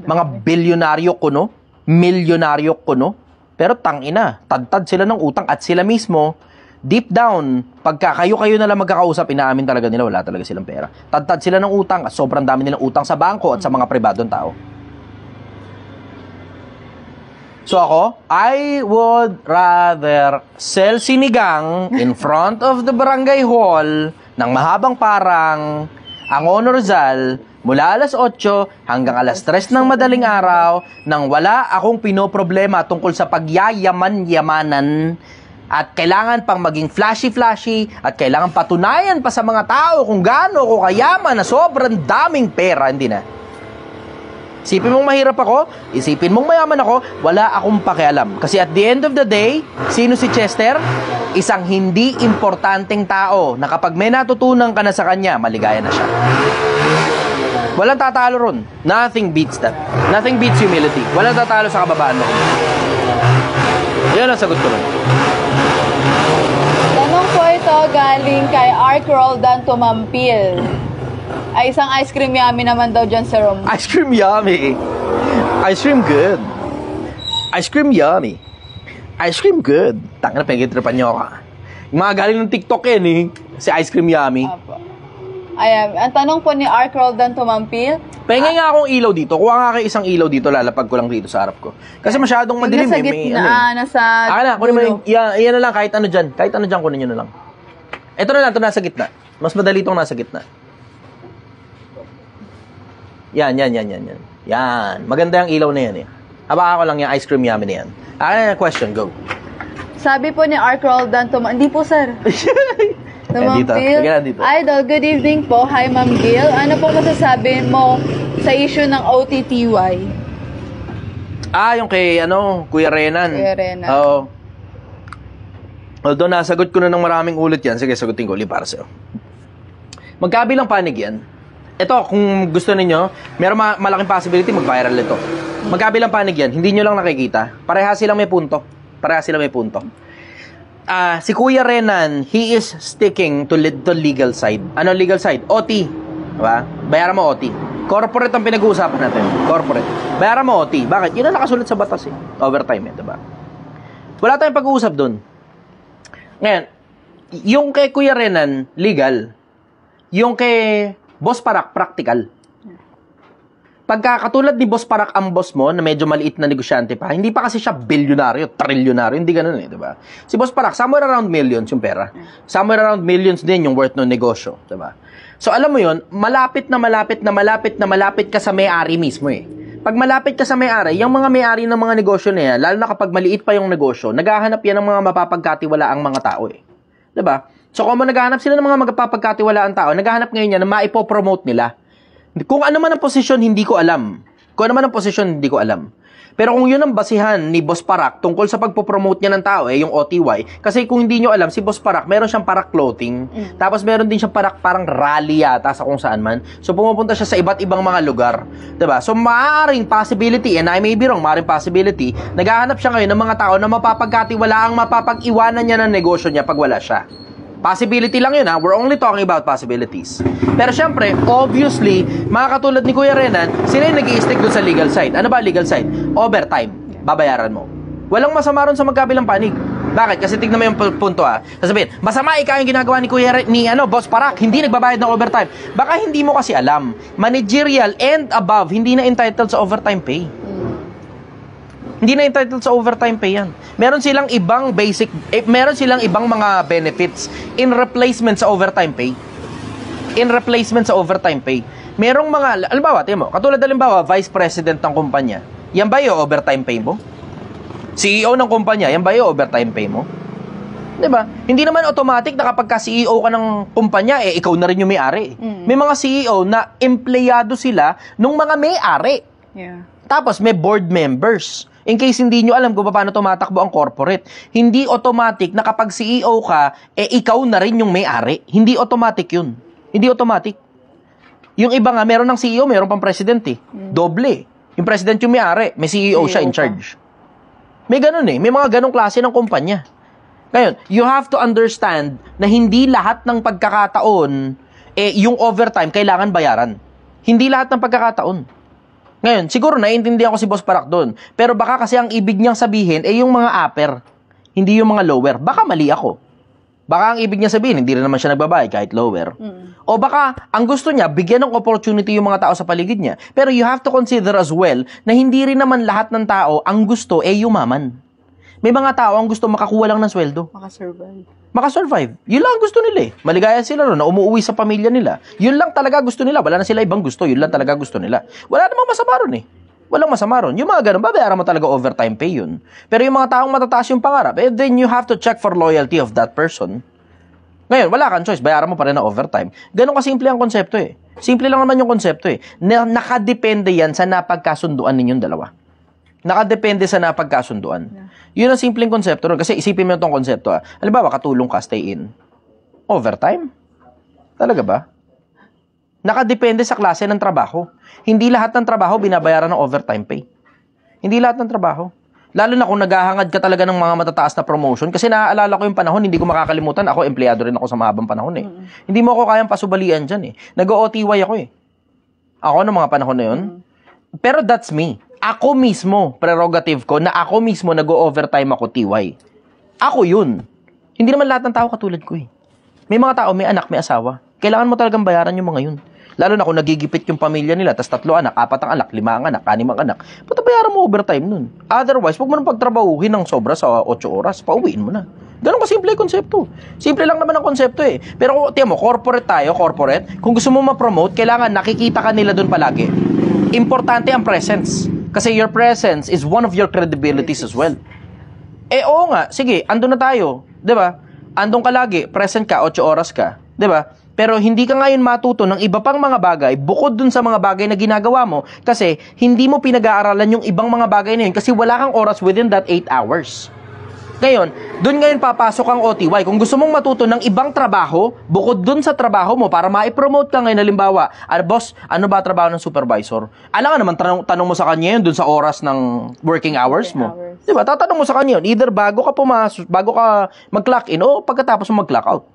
Mga bilyonaryo kuno, milyonaryo kuno. Pero tangina, tad sila ng utang at sila mismo, deep down, pagka kayo na lang magkakausap, inaamin talaga nila, wala talaga silang pera. Tad sila ng utang at sobrang dami nilang utang sa bangko at sa mga pribadong tao. So ako, I would rather sell sinigang in front of the barangay hall ng mahabang parang Angono Rizal mula alas 8 hanggang alas 3 ng madaling araw nang wala akong pinoproblema tungkol sa pagyayaman-yamanan at kailangan pang maging flashy-flashy at kailangan patunayan pa sa mga tao kung gaano ko kayaman na sobrang daming pera. Hindi na. Isipin mong mahirap ako, isipin mong mayaman ako, wala akong pakialam. Kasi at the end of the day, sino si Chester? Isang hindi importanteng tao na kapag may natutunan ka na sa kanya, maligaya na siya. Walang tatalo ron. Nothing beats that. Nothing beats humility. Walang tatalo sa kababaan mo. Yan ang sagot ko ron. Tanong po ito galing kay Ark Roldan Tumampil. Ay, isang ice cream yummy naman daw dyan sa room. Ice cream yummy. Ice cream good. Ice cream yummy. Ice cream good. Tanga na, pinag-itripan niyo ako. Yung mga galing ng TikTok yan eh. Si Ice Cream Yummy. Apo. Ayan, ang tanong po ni Ark Roldan Tumampil. Pahingay nga akong ilaw dito. Kuha nga kayo isang ilaw dito, lalapag ko lang dito sa harap ko. Kasi masyadong madilim Nasa eh. May, gitna, ano eh. nasa Akin na, kunin mo dulo. yan na lang, kahit ano dyan. Kahit ano dyan, kunin nyo na lang. Ito na lang, ito nasa gitna. Mas madali itong nasa gitna. Yan. Yan. Maganda yung ilaw na yan eh. Habang ako lang yung Ice Cream Yummy na yan. Akin na, question, go. Sabi po ni Ark Roldan Tumampil. Hindi po, sir. Dito. Sige dito. Idol, good evening po. Hi, Ma'am Gil. Ano po masasabi mo sa issue ng OTTY? Yung kay, Kuya Renan. Kuya Renan. Oo. Although, nasagot ko na ng maraming ulit yan. Sige, sagutin ko ulit para sa'yo. Magkabilang panig yan. Ito, kung gusto ninyo, meron malaking possibility mag-viral ito. Magkabilang panig yan. Hindi nyo lang nakikita. Pareha silang may punto. Si Kuya Renan, he is sticking to legal side. Ano legal side? OT. Diba? Bayaran mo OT. Corporate ang pinag-uusapan natin. Corporate. Bayaran mo OT. Bakit? Yun ang nakasulat sa batas eh. Overtime eh. Diba? Wala tayong pag-uusap dun. Ngayon, yung kay Kuya Renan, legal. Yung kay Boss Parak, practical. Pagka katulad ni Boss Parak ang boss mo, na medyo maliit na negosyante pa, hindi pa kasi siya bilyonaryo, trilyonaryo, hindi ganun eh, diba? Si Boss Parak, somewhere around millions yung pera. Somewhere around millions din yung worth ng negosyo, diba? So alam mo yun, malapit ka sa may-ari mismo eh. Pag malapit ka sa may-ari, yung mga may-ari ng mga negosyo na yan, lalo na kapag maliit pa yung negosyo, naghahanap yan ng mga mapapagkatiwalaang mga tao eh. Diba? So kung naghahanap sila ng mga magpapagkatiwalaang tao, naghahanap ngayon yan na maipopromote nila. Kung ano man ang posisyon, hindi ko alam. Pero kung yun ang basihan ni Boss Parak tungkol sa pagpopromote niya ng tao, yung OTY, kasi kung hindi nyo alam, si Boss Parak, meron siyang Parak clothing, tapos meron din siyang Parak parang rally yata sa kung saan man. So pumupunta siya sa iba't ibang mga lugar. Diba? So maaaring possibility, and I may be wrong, maaaring possibility, naghahanap siya ngayon ng mga tao na mapapagkatiwalaang mapapag-iwanan niya ng negosyo niya pag wala siya. Possibility lang yun ha. We're only talking about possibilities. Pero syempre, obviously, mga katulad ni Kuya Renan, sila yung nag-i-stick doon sa legal side. Ano ba legal side? Overtime. Babayaran mo. Walang masama ron sa magkabilang panig. Bakit? Kasi tignan mo yung punto ha. Sasabihin, masama ikaw yung ginagawa ni Boss Parak. Hindi nagbabayad ng overtime. Baka hindi mo kasi alam. Managerial and above, hindi na entitled sa overtime pay. Hindi na entitled sa overtime pay yan. Meron silang ibang mga benefits in replacement sa overtime pay. Merong mga, halimbawa, tingnan mo, katulad halimbawa, vice president ng kumpanya. Yan ba yung overtime pay mo? CEO ng kumpanya, yan ba yung overtime pay mo? Diba? Hindi naman automatic na kapag ka-CEO ka ng kumpanya, ikaw na rin yung may-ari. May mga CEO na empleyado sila nung mga may-ari. Yeah. Tapos may board members. In case hindi nyo alam kung paano tumatakbo ang corporate, hindi automatic na kapag CEO ka, ikaw na rin yung may-ari. Hindi automatic yun. Hindi automatic. Yung iba nga, meron ng CEO, meron pang president eh. Doble. Yung president yung may-ari, may CEO siya in charge. May ganun eh. May mga ganung klase ng kumpanya. Ngayon, you have to understand na hindi lahat ng pagkakataon, yung overtime kailangan bayaran. Hindi lahat ng pagkakataon. Ngayon, siguro naiintindihan ko si Boss Parak doon. Pero baka kasi ang ibig niyang sabihin yung mga upper, hindi yung mga lower. Baka mali ako. Baka ang ibig niya sabihin, hindi rin naman siya nagbabayad kahit lower. O baka, ang gusto niya, bigyan ng opportunity yung mga tao sa paligid niya. Pero you have to consider as well na hindi rin naman lahat ng tao ang gusto yumaman. May mga tao ang gusto makakuha lang ng sweldo. Makasurvive. Yun lang ang gusto nila eh. Maligaya sila ron na umuwi sa pamilya nila. Yun lang talaga gusto nila. Wala na sila ibang gusto. Yun lang talaga gusto nila. Wala namang masama ron eh. Walang masama ron. Yung mga ganun, babayaran mo talaga overtime pay yun. Pero yung mga taong matataas yung pangarap, then you have to check for loyalty of that person. Ngayon, wala kang choice. Bayaran mo pa rin na overtime. Ganun kasimple ang konsepto eh. Simple lang naman yung konsepto eh. Nakadepende yan sa napagkasunduan ninyong dalawa. Nakadepende sa napagkasunduan. Yun ang simpleng konsepto ron. Kasi isipin mo itong konsepto ah. Halimbawa, katulong ka, stay in. Overtime? Talaga ba? Nakadepende sa klase ng trabaho. Hindi lahat ng trabaho binabayaran ng overtime pay. Hindi lahat ng trabaho. Lalo na kung naghahangad ka talaga ng mga matataas na promotion. Kasi naaalala ko yung panahon, hindi ko makakalimutan. Ako, empleyado rin ako sa mahabang panahon eh. Hindi mo ako kayang pasubalian dyan eh. Nag-OTY ako eh. Ako ng mga panahon na yun. Pero that's me. Ako mismo, prerogative ko, na ako mismo nag-overtime ako TY. Ako yun. Hindi naman lahat ng tao katulad ko eh. May mga tao, may anak, may asawa. Kailangan mo talagang bayaran yung mga yun. Lalo na kung nagigipit yung pamilya nila, tas 3 anak, 4 ang anak, 5 ang anak, 6 ang anak, pati bayaran mo overtime nun. Otherwise, huwag mo nang pagtrabahuhin ng sobra sa 8 oras, pauwiin mo na. Ganun ka simple konsepto. Simple lang naman ang konsepto eh. Pero tiyan mo, corporate tayo, corporate, kung gusto mo ma-promote, kailangan nakikita ka nila dun palagi. Importante ang presence. Kasi your presence is one of your credibilities as well. Eh oo nga, sige, andun na tayo, 'di ba? Andun ka lagi, present ka, 8 oras ka, 'di ba? Pero hindi ka ngayon matuto ng iba pang mga bagay bukod dun sa mga bagay na ginagawa mo kasi hindi mo pinag-aaralan yung ibang mga bagay na yun kasi wala kang oras within that 8 hours. Ngayon, dun ngayon papasok ang OTY. Kung gusto mong matuto ng ibang trabaho, bukod dun sa trabaho mo para ma-promote ka ngayon, halimbawa, boss, ano ba trabaho ng supervisor? Alam nga naman, tanong mo sa kanya yun dun sa oras ng working hours mo. Diba? Tatanong mo sa kanya yun, either bago ka pumasok, bago ka mag-clock in o pagkatapos mo mag-clock out.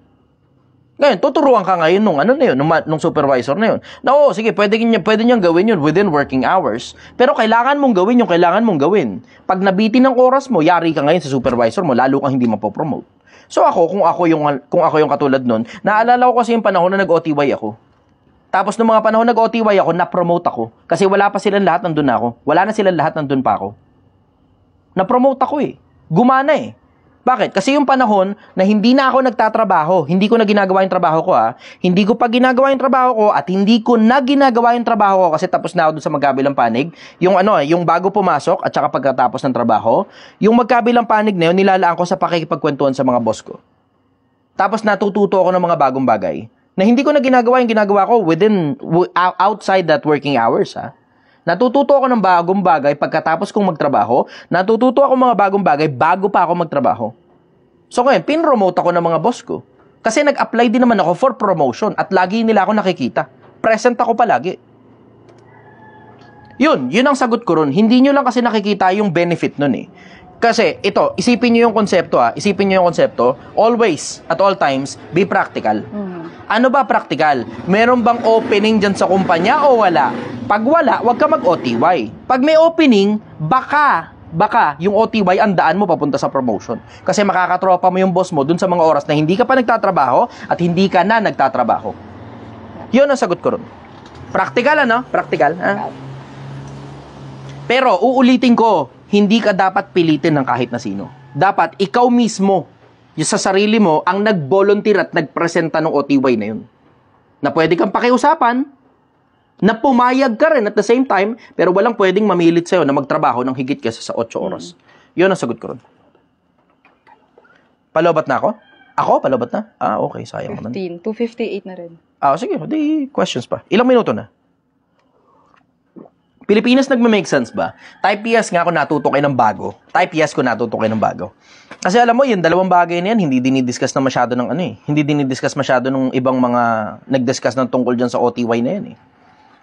Ngayon, tuturuan ka ngayon nung supervisor na yun. Na sige, pwede niyang gawin yun within working hours. Pero kailangan mong gawin yung kailangan mong gawin. Pag nabitin ng oras mo, yari ka ngayon sa supervisor mo, lalo kang hindi mapopromote. So kung ako yung katulad nun, naalala ko kasi yung panahon na nag-OTY ako. Tapos nung mga panahon nag-OTY ako, na-promote ako. Kasi wala pa silang lahat, nandun na ako. Wala na silang lahat, nandun pa ako. Na-promote ako eh. Gumana eh. Bakit? Kasi yung panahon na hindi na ako nagtatrabaho, hindi ko na ginagawa yung trabaho ko hindi ko pa ginagawa yung trabaho ko at hindi ko na ginagawa yung trabaho ko kasi tapos na ako dun sa magkabilang panig. Yung yung bago pumasok at saka pagkatapos ng trabaho, yung magkabilang panig na yun, nilalaan ko sa pakikipagkwentuhan sa mga boss ko. Tapos natututo ako ng mga bagong bagay na hindi ko na ginagawa yung ginagawa ko outside that working hours Natututo ako ng bagong bagay pagkatapos kong magtrabaho. Natututo ako mga bagong bagay bago pa ako magtrabaho. So ngayon, pinromote ako ng mga boss ko. Kasi nag-apply din naman ako for promotion at lagi nila ako nakikita. Present ako palagi. Yun ang sagot ko ron. Hindi nyo lang kasi nakikita yung benefit nun eh. Kasi ito, isipin nyo yung konsepto Isipin nyo yung konsepto. Always, at all times, be practical. Ano ba practical? Meron bang opening dyan sa kumpanya o wala? Pag wala, wag ka mag-OTY. Pag may opening, baka yung OTY ang daan mo papunta sa promotion. Kasi makakatropa mo yung boss mo dun sa mga oras na hindi ka pa nagtatrabaho at hindi ka na nagtatrabaho. Yun ang sagot ko ron. Practical Practical, Pero, uulitin ko, hindi ka dapat pilitin ng kahit na sino. Dapat, ikaw mismo, yung sa sarili mo, ang nag-volunteer at nagpresenta ng OTY na yun. Na pwede kang pakiusapan, na pumayag ka rin at the same time, pero walang pwedeng mamilit sa'yo na magtrabaho ng higit kesa sa 8 oras. Yun ang sagot ko ron. Palobat na ako? Ako? Palobat na? Okay. Sayang naman. 15. 2:58 na rin. Sige. Di questions pa. Ilang minuto na? Pilipinas nagme-make sense ba? Type yes nga ako natuto kayo ng bago. Type yes ko natuto kayo ng bago. Kasi alam mo, yung dalawang bagay na yan, hindi dinidiscuss na masyado ng Hindi dinidiscuss masyado ng ibang mga nag-discuss ng tungkol dyan sa OTY na yan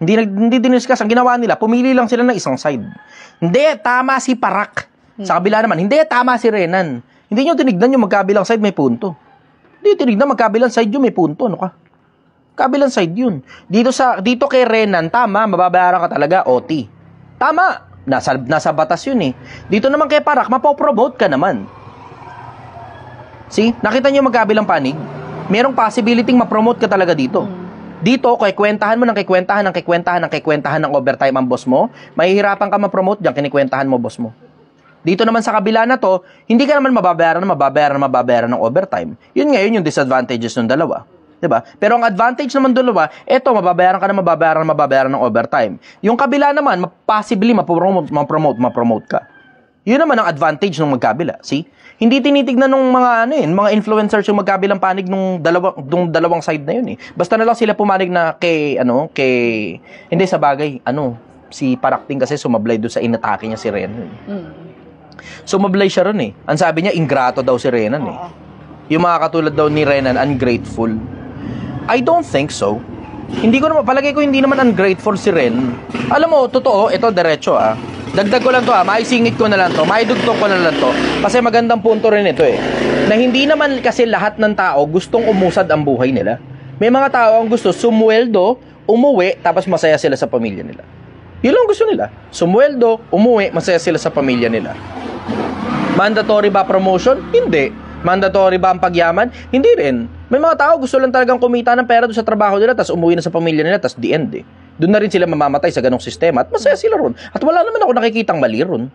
Hindi dinidiscuss. Ang ginawa nila, pumili lang sila ng isang side. Hindi, tama si Parak. Sa kabila naman, hindi, tama si Renan. Hindi nyo tinignan yung magkabilang side may punto. Hindi tinignan magkabilang side yung may punto. Ano ka? Kabilang side yun. Dito kay Renan, tama, mababayaran ka talaga, OT. Tama, nasa batas yun eh. Dito naman kay Parak, mapopromote ka naman. See? Nakita niyo magkabilang panig? Merong possibility ma-promote ka talaga dito. Dito, kikwentahan mo ng kikwentahan ng overtime ang boss mo, mahihirapan ka ma-promote diyan, kinikwentahan mo boss mo. Dito naman sa kabila na to, hindi ka naman mababayaran ng overtime. Yun ngayon yung disadvantages ng dalawa. 'Di ba? Pero ang advantage naman dalawa, eto mababayaran ng overtime. Yung kabila naman, possibly ma-promote ka. Yun naman ang advantage ng magkabila. See? Hindi tinitignan ng mga influencers yung magkabilang panig nung dalawang side na yun eh. Basta na lang sila pumanig na hindi sa bagay, si Parakting kasi sumablay doon sa inatake niya si Renan. Sumablay siya ron eh. Ang sabi niya, ingrato daw si Renan eh. Yung mga katulad daw ni Renan, ungrateful. I don't think so. Palagay ko hindi naman ungrateful si Ren. Alam mo, totoo, ito diretso Dagdag ko lang to maisingit ko na lang to, maidugtong ko na lang to. Kasi magandang punto rin ito na hindi naman kasi lahat ng tao gustong umusad ang buhay nila. May mga tao ang gusto sumweldo, umuwi, tapos masaya sila sa pamilya nila. Yun lang gusto nila. Sumweldo, umuwi, masaya sila sa pamilya nila. Mandatory ba promotion? Hindi. Mandatory ba ang pagyaman? Hindi rin. May mga tao gusto lang talagang kumita ng pera doon sa trabaho nila, tapos umuwi na sa pamilya nila, tapos the end Doon na rin sila mamamatay sa ganong sistema at masaya sila ron. At wala naman ako nakikitang mali ron.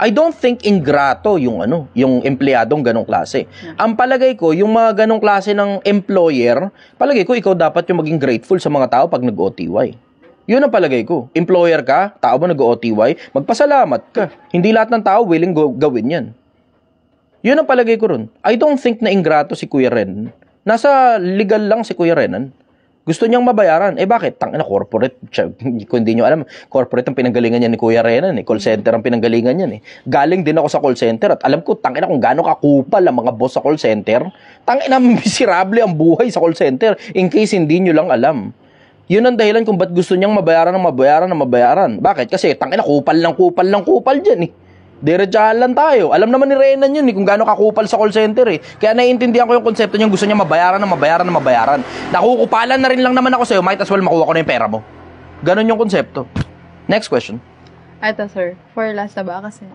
I don't think ingrato yung empleyadong ganong klase. Ang palagay ko, yung mga ganong klase ng employer, palagay ko ikaw dapat yung maging grateful sa mga tao pag nag-OTY. Yun ang palagay ko. Employer ka, tao mo nag-OTY, magpasalamat ka. Hindi lahat ng tao willing gawin yan. Yun ang palagay ko ron. I don't think na ingrato si Kuya Ren. Nasa legal lang si Kuya Renan. Gusto niyang mabayaran. Bakit? Tangina, corporate. Kung hindi nyo alam, corporate ang pinanggalingan niya ni Kuya Renan. Call center ang pinanggalingan niya. Galing din ako sa call center at alam ko, tangina, kung gaano kakupal ang mga boss sa call center. Tangina, miserable ang buhay sa call center. In case hindi nyo lang alam. Yun ang dahilan kung ba't gusto niyang mabayaran. Bakit? Kasi, tangina, kupal dyan Diretsahan lang tayo. Alam naman ni Renan yun kung gaano kakupal sa call center Kaya naiintindihan ko yung konsepto niya, gusto niya mabayaran. Nakukupalan na rin lang naman ako sa'yo, might as well makuha ko na yung pera mo. Ganon yung konsepto. Next question. Ito sir, for last na ba kasi?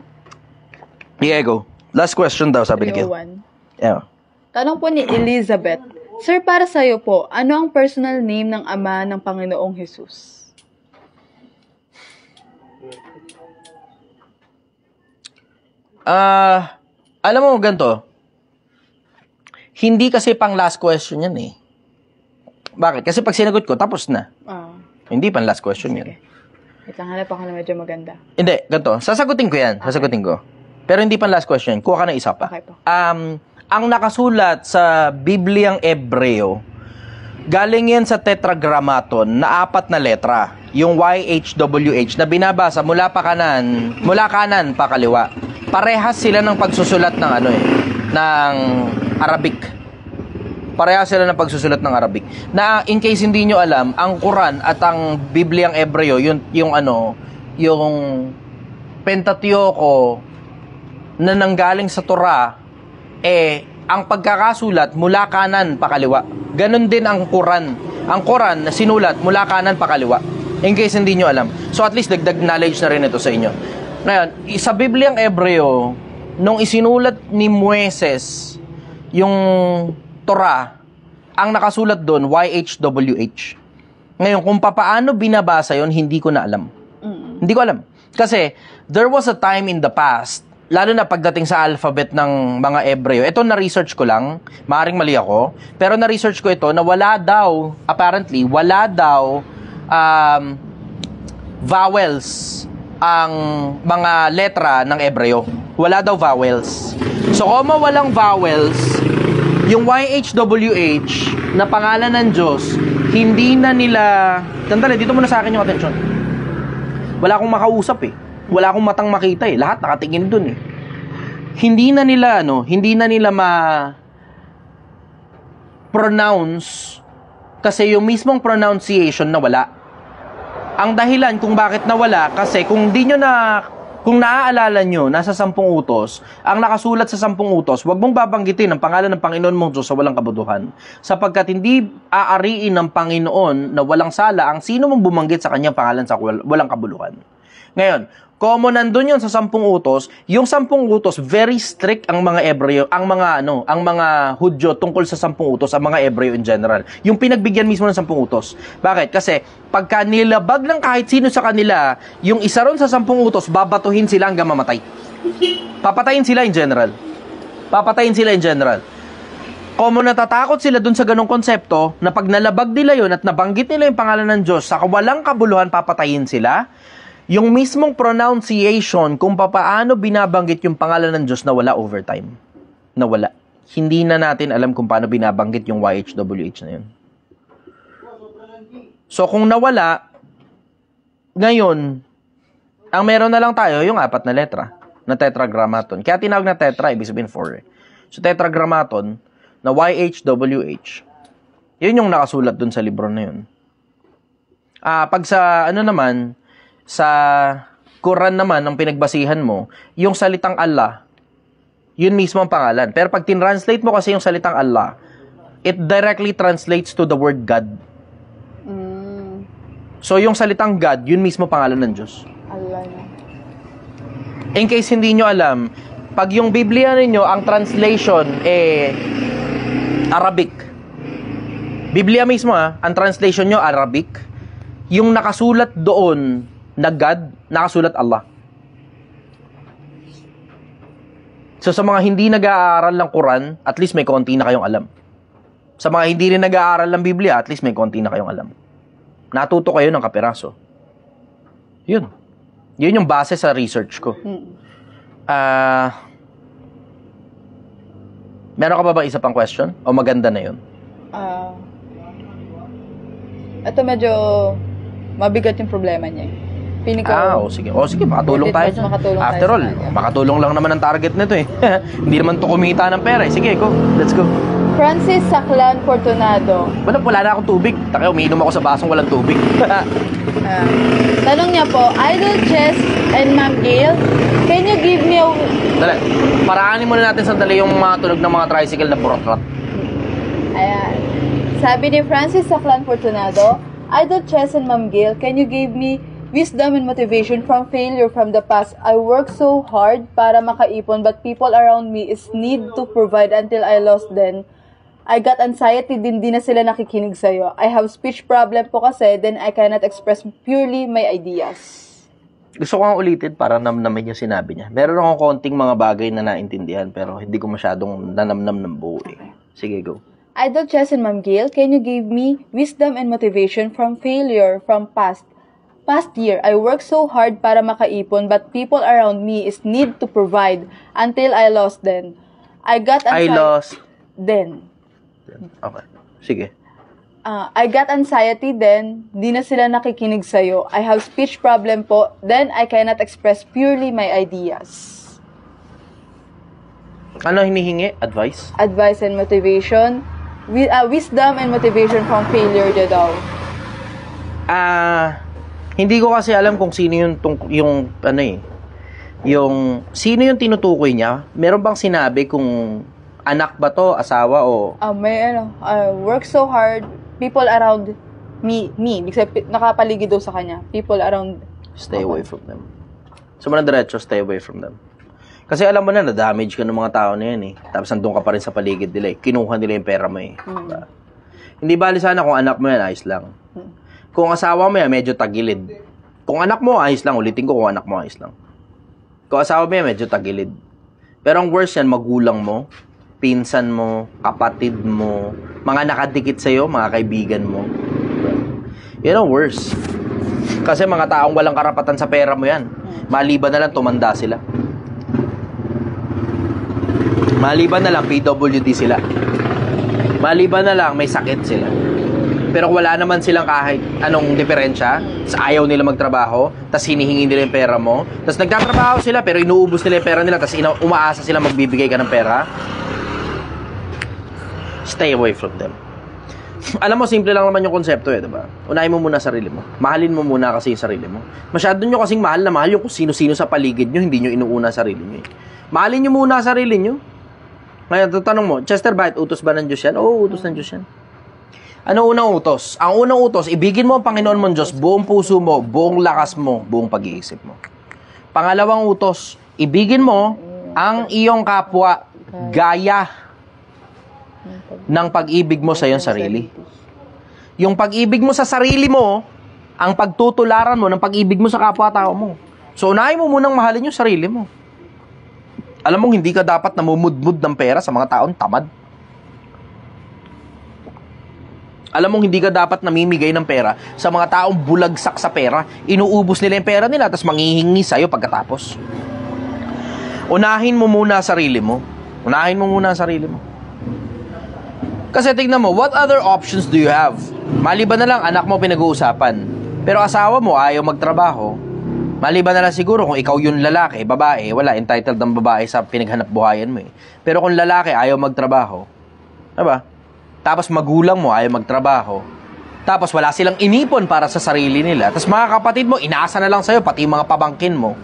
Diego, last question daw sabi ni Gil. 301. Yeah. Tanong po ni Elizabeth, Sir, para sa'yo po, ano ang personal name ng Ama ng Panginoong Jesus? Alam mo ganito, hindi kasi pang last question yan Bakit? Kasi pag sinagot ko, tapos na. Hindi pang last question yan. Wait lang, hanap ako na medyo maganda. Hindi, ganito. Sasagutin ko yan. Sasagutin ko. Pero hindi pang last question. Kuha ka ng isa pa. Okay po. Ang nakasulat sa Bibliang Ebreo, galing yan sa Tetragrammaton na 4 na letra. Yung YHWH na binabasa mula kanan pa kaliwa. Parehas sila ng pagsusulat ng ng Arabic. Parehas sila ng pagsusulat ng Arabic. Na in case hindi nyo alam, ang Quran at ang Bibliang Ebreo, yung Pentateuco na nanggaling sa Torah, ang pagkakasulat mula kanan pa kaliwa. Ganon din ang Quran. Ang Quran na sinulat mula kanan pa kaliwa. In case hindi nyo alam. So at least dagdag knowledge na rin ito sa inyo. Ngayon, sa Bibliang Ebreo, nung isinulat ni Moises yung Torah, ang nakasulat doon, YHWH. Ngayon, kung papaano binabasa yon, hindi ko na alam. Hindi ko alam. Kasi, there was a time in the past, lalo na pagdating sa alphabet ng mga Ebreo, ito na-research ko lang, maaaring mali ako, pero na-research ko ito na wala daw vowels ang mga letra ng Ebreo. Wala daw vowels. So, kung walang vowels, yung YHWH na pangalan ng Diyos, hindi na nila... Tandali, dito muna sa akin yung atensyon. Wala akong makausap Wala akong matang makita Lahat nakatingin dun Hindi na nila pronounce kasi yung mismong pronunciation na wala. Ang dahilan kung bakit nawala, kasi kung naaalala nyo, nasa 10 utos, ang nakasulat sa 10 utos, huwag mong babanggitin ang pangalan ng Panginoon mong Diyos sa walang kabuduhan. Sapagkat hindi aariin ng Panginoon na walang sala ang sino mong bumanggit sa kanyang pangalan sa walang kabuluhan. Ngayon, como nandun yun sa 10 utos, yung 10 utos, very strict ang mga Ebreo, ang mga Hudyo tungkol sa 10 utos, ang mga Ebreo in general. Yung pinagbigyan mismo ng 10 utos. Bakit? Kasi, pagka nilabag ng kahit sino sa kanila, yung isa ron sa 10 utos, babatuhin sila hanggang mamatay. Papatayin sila in general. Como natatakot sila dun sa ganong konsepto, na pag nalabag nila yun at nabanggit nila yung pangalan ng Diyos, sa walang kabuluhan, papatayin sila. Yung mismong pronunciation kung paano binabanggit yung pangalan ng Diyos nawala over time. Nawala. Hindi na natin alam kung paano binabanggit yung YHWH na yun. So kung nawala, ngayon, ang meron na lang tayo yung 4 na letra na tetragrammaton. Kaya tinawag na tetra, ibig sabihin 4. So tetragrammaton na YHWH. Yun yung nakasulat dun sa libro na yun. Pag sa naman, sa Quran naman, ang pinagbasihan mo, yung salitang Allah, yun mismo ang pangalan. Pero pag tinranslate mo kasi yung salitang Allah, it directly translates to the word God. So yung salitang God, yun mismo pangalan ng Diyos. Allah na. In case hindi nyo alam, pag yung Biblia ninyo, ang translation, Arabic. Biblia mismo, ang translation nyo, Arabic. Yung nakasulat doon, na God, nakasulat Allah. So sa mga hindi nag-aaral ng Quran, at least may konti na kayong alam. Sa mga hindi rin nag-aaral ng Biblia, at least may konti na kayong alam. Natuto kayo ng kapiraso. Yun. Yun yung base sa research ko. Meron ka ba bang isa pang question? O maganda na yun? Ito medyo mabigat yung problema niya. Sige. Makatulong tayo dyan. After all, makatulong lang naman ang target nito eh. Hindi naman to kumita ng pera eh. Sige, go. Let's go. Francis Saclan Fortunado. Wala na akong tubig. Taka, umiinom ako sa basong walang tubig. Tanong niya po, Idol Chess and Ma'am Gail, can you give me a... Dali, paraanin muna natin sandali yung mga tunog ng mga tricycle na burot-rot. Ayan. Sabi ni Francis Saclan Fortunado, Idol Chess and Ma'am Gail, can you give me wisdom and motivation from failure from the past? I work so hard para makaipon, but people around me is need to provide until I lost them. I got anxiety, di na sila nakikinig sa'yo. I have speech problem po kasi, then I cannot express purely my ideas. Gusto ko nga ulitin para namnamin yung sinabi niya. Meron akong konting mga bagay na naintindihan, pero hindi ko masyadong nanamnam ng buo eh. Sige, go. Idol Chess and Ma'am Gail, can you give me wisdom and motivation from failure from past year? I work so hard para makaipon, but people around me is need to provide until I lost them. I got anxiety. Okay. Sige. I got anxiety then, di na sila nakikinig sa'yo. I have speech problem po, then I cannot express purely my ideas. Ano hinihingi? Advice? Advice and motivation. Wisdom and motivation from failure niya daw. Hindi ko kasi alam kung sino sino yung tinutukoy niya. Meron bang sinabi kung anak ba to, asawa o... I work so hard, people around me, nakapaligid daw sa kanya. People around... Stay away from them. So, diretso, stay away from them. Kasi alam mo na, na-damage ka ng mga tao na yan eh. Tapos nandun ka pa rin sa paligid nila eh. Kinuha nila yung pera mo eh. Diba? Hindi bali sana kung anak mo yan, ayos lang. Kung asawa mo yan, medyo tagilid. Kung anak mo, ayos lang. Ulitin ko kung anak mo, ayos lang. Kung asawa mo yan, medyo tagilid. Pero ang worst yan, magulang mo, pinsan mo, kapatid mo, mga nakadikit sa'yo, mga kaibigan mo. Yan ang worst. Kasi mga taong walang karapatan sa pera mo yan. Maliban na lang, tumanda sila. Maliban na lang, PWD sila. Maliban na lang, may sakit sila. Pero wala naman silang kahit anong diferensya, ayaw nila magtrabaho, tas hinihingi nila yung pera mo, tas nagtatrabaho sila pero inuubos nila yung pera nila, tas umaasa sila magbibigay ka ng pera. Stay away from them. Alam mo, simple lang naman yung konsepto eh, diba? Unahin mo muna sarili mo. Mahalin mo muna kasi yung sarili mo. Masyado nyo kasing mahal na mahal yung kung sino-sino sa paligid nyo, hindi nyo inuuna sarili nyo eh. Mahalin nyo muna sarili nyo. Ngayon, tanong mo, Chester, bakit utos ba ng Diyos yan? Oo, utos ng Diyos yan. Ano unang utos? Ang unang utos, ibigin mo ang Panginoon mong Diyos, buong puso mo, buong lakas mo, buong pag-iisip mo. Pangalawang utos, ibigin mo ang iyong kapwa gaya ng pag-ibig mo sa iyong sarili. Yung pag-ibig mo sa sarili mo, ang pagtutularan mo ng pag-ibig mo sa kapwa-tao mo. So, unahin mo munang mahalin yung sarili mo. Alam mo, hindi ka dapat namumudmud ng pera sa mga taong tamad. Alam mo, hindi ka dapat namimigay ng pera sa mga taong bulagsak sa pera. Inuubos nila yung pera nila, tapos manghihingi sa'yo pagkatapos. Unahin mo muna ang sarili mo. Unahin mo muna ang sarili mo. Kasi tignan mo, what other options do you have? Maliban na lang, anak mo pinag-uusapan. Pero asawa mo, ayaw magtrabaho. Maliban na lang siguro kung ikaw yung lalaki, babae, wala, entitled ang babae sa pinaghanap buhayan mo eh. Pero kung lalaki, ayaw magtrabaho. Diba? Tapos magulang mo, ayaw magtrabaho. Tapos wala silang inipon para sa sarili nila. Tapos mga kapatid mo, inaasa na lang sa'yo, pati mga pabangkin mo.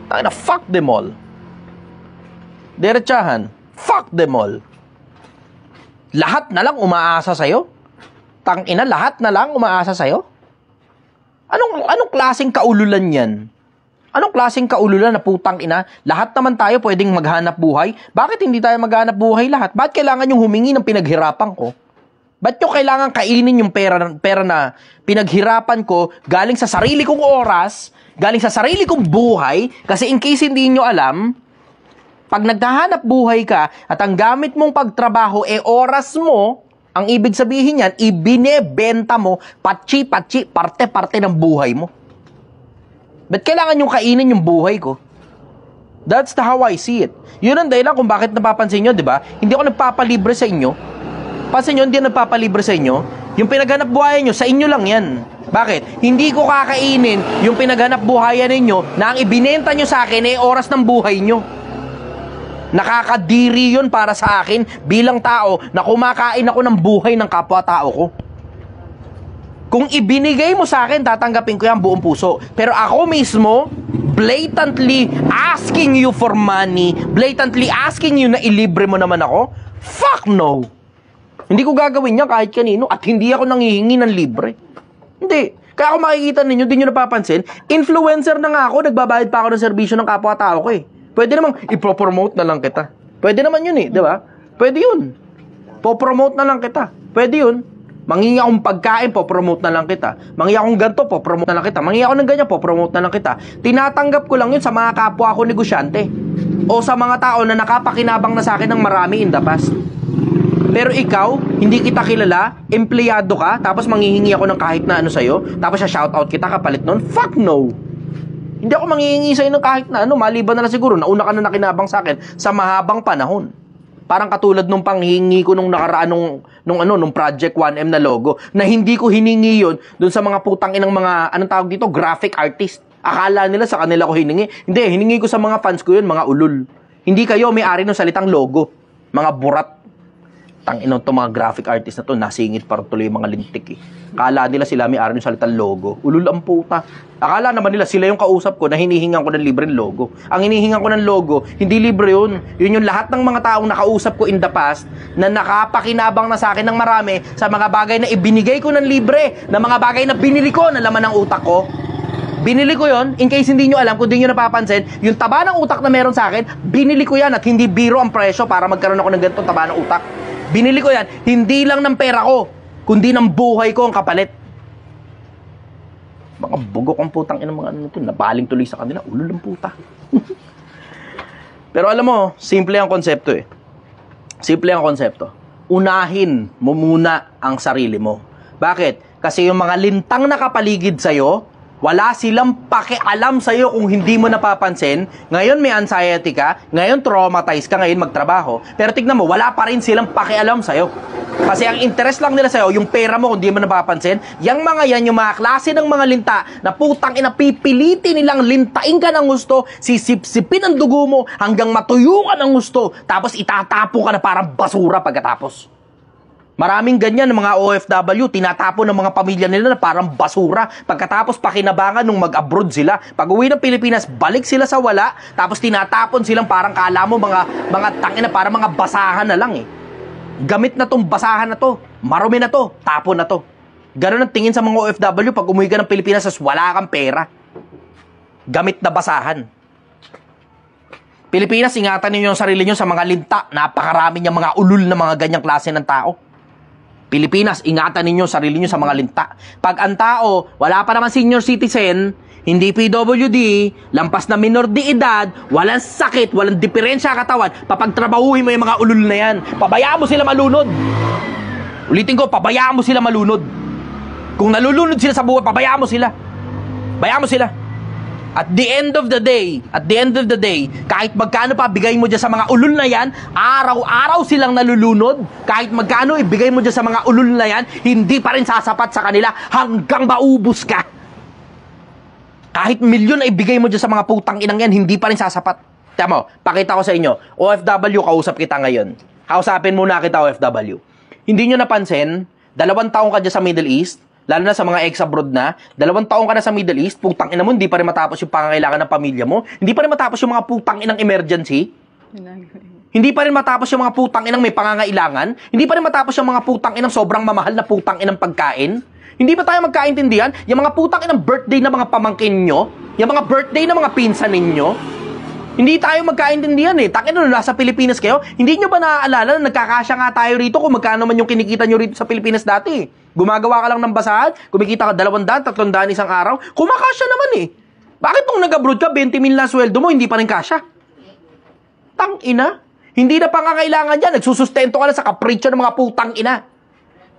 Tangina, fuck them all. Diretsahan, fuck them all. Lahat na lang umaasa sa'yo? Tangina, lahat na lang umaasa sa'yo? Anong klaseng kaululan yan? Anong klaseng kaululan na putang ina? Lahat naman tayo pwedeng maghanap buhay. Bakit hindi tayo maghanap buhay lahat? Bakit kailangan yung humingi ng pinaghirapan ko? Ba't nyo kailangan kainin yung pera na pinaghirapan ko galing sa sarili kong oras, galing sa sarili kong buhay? Kasi in case hindi nyo alam, pag naghahanap buhay ka at ang gamit mong pagtrabaho oras mo, ang ibig sabihin yan, ibinebenta mo, patsi-patsi, parte-parte ng buhay mo. Ba't kailangan yung kainin yung buhay ko? That's the how I see it. Yun ang dahilan kung bakit napapansin nyo, di ba? Hindi ako nagpapalibre sa inyo. Pansin nyo, hindi nagpapalibre sa inyo. Yung pinaghanap buhayan nyo, sa inyo lang yan. Bakit? Hindi ko kakainin yung pinaghanap buhayan ninyo na ang ibinenta nyo sa akin oras ng buhay nyo. Nakakadiri yun para sa akin bilang tao na kumakain ako ng buhay ng kapwa-tao ko. Kung ibinigay mo sa akin, tatanggapin ko yan buong puso. Pero ako mismo, blatantly asking you for money, blatantly asking you na ilibre mo naman ako, fuck no. Hindi ko gagawin yan kahit kanino at hindi ako nanghihingi ng libre. Hindi. Kaya ako makikita ninyo, di nyo napapansin, influencer na nga ako, nagbabayad pa ako ng serbisyo ng kapwa-tao ko eh. Pwede namang ipropromote na lang kita. Pwede naman yun eh, di ba? Pwede yun. Popromote na lang kita. Pwede yun. Mangingi akong pagkain, popromote na lang kita. Mangingi akong ganito, popromote na lang kita. Mangingi ako ng ganyan, popromote na lang kita. Tinatanggap ko lang yun sa mga kapwa ko negosyante. O sa mga tao na nakapakinabang na sa akin ng marami in the past. Pero ikaw, hindi kita kilala, empleyado ka, tapos manghihingi ako ng kahit na ano sa'yo, tapos shoutout kita kapalit nun, fuck no! Hindi ako manghihingi sa'yo ng kahit na ano, maliban na lang siguro, nauna ka na nakinabang sa akin sa mahabang panahon. Parang katulad nung panghihingi ko nung nakaraan nung Project 1M na logo, na hindi ko hiningi yun dun sa mga putang inang mga, anong tawag dito, graphic artist. Akala nila sa kanila ko hiningi. Hindi, hiningi ko sa mga fans ko yun, mga ulul. Hindi kayo may-ari ng salitang logo. Mga burat. Tangina to mga graphic artist na to, nasingit para tuloy yung mga lintik eh. Akala nila sila may-ari ng salitang logo. Ulul ang puta. Akala naman nila sila yung kausap ko na hinihingan ko ng libreng logo. Ang hinihingan ko ng logo, hindi libre yun. Yun yung lahat ng mga taong nakausap ko in the past na nakapakinabang na sa akin ng marami sa mga bagay na ibinigay ko ng libre, na mga bagay na binili ko na laman ng utak ko. Binili ko yon, in case hindi nyo alam, kung di nyo napapansin, yung taba ng utak na meron sa akin, binili ko yan at hindi biro ang presyo para magkaroon ako ng ganitong taba ng utak. Binili ko yan, hindi lang ng pera ko, kundi ng buhay ko ang kapalit. Mga bugok ang putang ina mga ano ito, nabaling tuloy sa kanila, ulo ng puta. Pero alam mo, simple ang konsepto eh. Simple ang konsepto. Unahin mo muna ang sarili mo. Bakit? Kasi yung mga lintang nakapaligid sa'yo, wala silang pakialam sa'yo kung hindi mo napapansin. Ngayon may anxiety ka, ngayon traumatized ka, ngayon magtrabaho. Pero tignan mo, wala pa rin silang pakialam sa'yo. Kasi ang interest lang nila sa'yo, yung pera mo kung di mo napapansin, yung mga yan, yung mga klase ng mga linta na putang inapipilitin nilang lintain ka ng gusto, sisipsipin ang dugo mo hanggang matuyo ka ng gusto, tapos itatapo ka na parang basura pagkatapos. Maraming ganyan ng mga OFW, tinatapon ng mga pamilya nila na parang basura. Pagkatapos pakinabangan nung mag-abroad sila. Pag uwi ng Pilipinas, balik sila sa wala. Tapos tinatapon silang parang kala mo mga tangina, parang mga basahan na lang eh. Gamit na tong basahan na to. Marumi na to. Tapon na to. Ganun ang tingin sa mga OFW pag umuwi ka ng Pilipinas as wala kang pera. Gamit na basahan. Pilipinas, ingatan niyo yung sarili niyo sa mga linta. Napakarami niyang mga ulul na mga ganyang klase ng tao. Pilipinas, ingatan ninyo yung sarili niyo sa mga linta. Pag ang tao, wala pa naman senior citizen, hindi PWD, lampas na minor de edad, walang sakit, walang diferensya katawan, papagtrabahuhin mo yung mga ulul na yan. Pabayaan mo sila malunod. Ulitin ko, pabayaan mo sila malunod. Kung nalulunod sila sa buhay, pabayaan mo sila. Bayaan mo sila. At the end of the day, kahit magkano pa bigay mo dyan sa mga ulul na yan, araw-araw silang nalulunod. Kahit magkano ibigay mo dyan sa mga ulul na yan, hindi pa rin sasapat sa kanila hanggang maubos ka. Kahit milyon ay bigay mo dyan sa mga putang inang yan, hindi pa rin sasapat. Tama mo, pakita ko sa inyo, OFW, kausap kita ngayon. Kausapin muna kita, OFW. Hindi nyo napansin, 2 taong ka dyan sa Middle East, lalo na sa mga ex-abroad na, 2 taong ka na sa Middle East, putang ina mo, hindi pa rin matapos yung pangangailangan ng pamilya mo, hindi pa rin matapos yung mga putang inang emergency, hindi pa rin matapos yung mga putang inang may pangangailangan, hindi pa rin matapos yung mga putang inang sobrang mamahal na putang inang pagkain, hindi ba tayo magkaintindihan? Yung mga putang inang birthday na mga pamangkin nyo, yung mga birthday na mga pinsan ninyo, hindi tayo magkaintindihan eh. Takin na nasa Pilipinas kayo, hindi nyo ba naaalala na nagkakasya nga tayo rito kung magkano man yung kinikita nyo rito sa Pilipinas dati? Gumagawa ka lang ng basahan, kumikita ka 200, 300 isang araw, kumakasya naman eh. Bakit nung nag-abroad ka, 20 mil na sweldo mo, hindi pa rin kasya? Tang ina. Hindi na pangangailangan yan, nagsusustento ka na sa kapritsyo ng mga putang ina.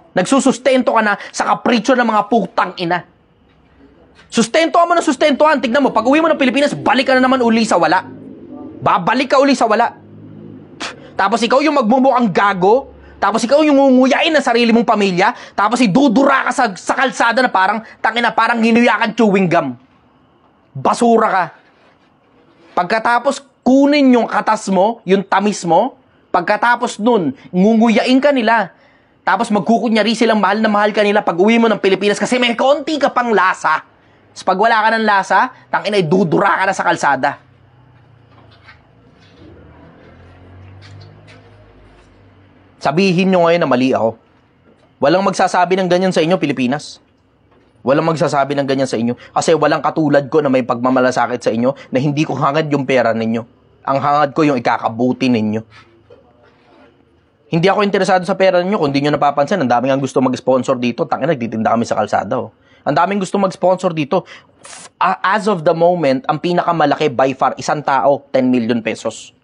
Nagsusustento ka na sa kapritsyo ng mga putang ina. Sustentoan mo na sustentoan. Tignan mo, pag uwi mo ng Pilipinas, balik ka na naman uli sa wala. Babalik ka uli sa wala. Tapos ikaw yung magmumukhang gago. Tapos ikaw yung ngunguyain ng sarili mong pamilya. Tapos idudura ka sa kalsada na parang, tangina, parang hinuyakan chewing gum. Basura ka. Pagkatapos kunin yung katas mo, yung tamis mo, pagkatapos nun, ngunguyain ka nila. Tapos magkukunyari silang mahal na mahal ka nila pag uwi mo ng Pilipinas kasi may konti ka pang lasa. Tapos pag wala ka ng lasa, tangina, idudura ka na sa kalsada. Sabihin nyo ngayon na mali ako. Walang magsasabi ng ganyan sa inyo, Pilipinas. Walang magsasabi ng ganyan sa inyo. Kasi walang katulad ko na may pagmamalasakit sa inyo na hindi ko hangad yung pera ninyo. Ang hangad ko yung ikakabuti ninyo. Hindi ako interesado sa pera ninyo. Kung di nyo napapansin, ang daming ang gusto mag-sponsor dito. Tangina, nagtitinda kami sa kalsada. Oh. Ang daming gusto mag-sponsor dito. As of the moment, ang pinakamalaki by far, isang tao, 10 million pesos.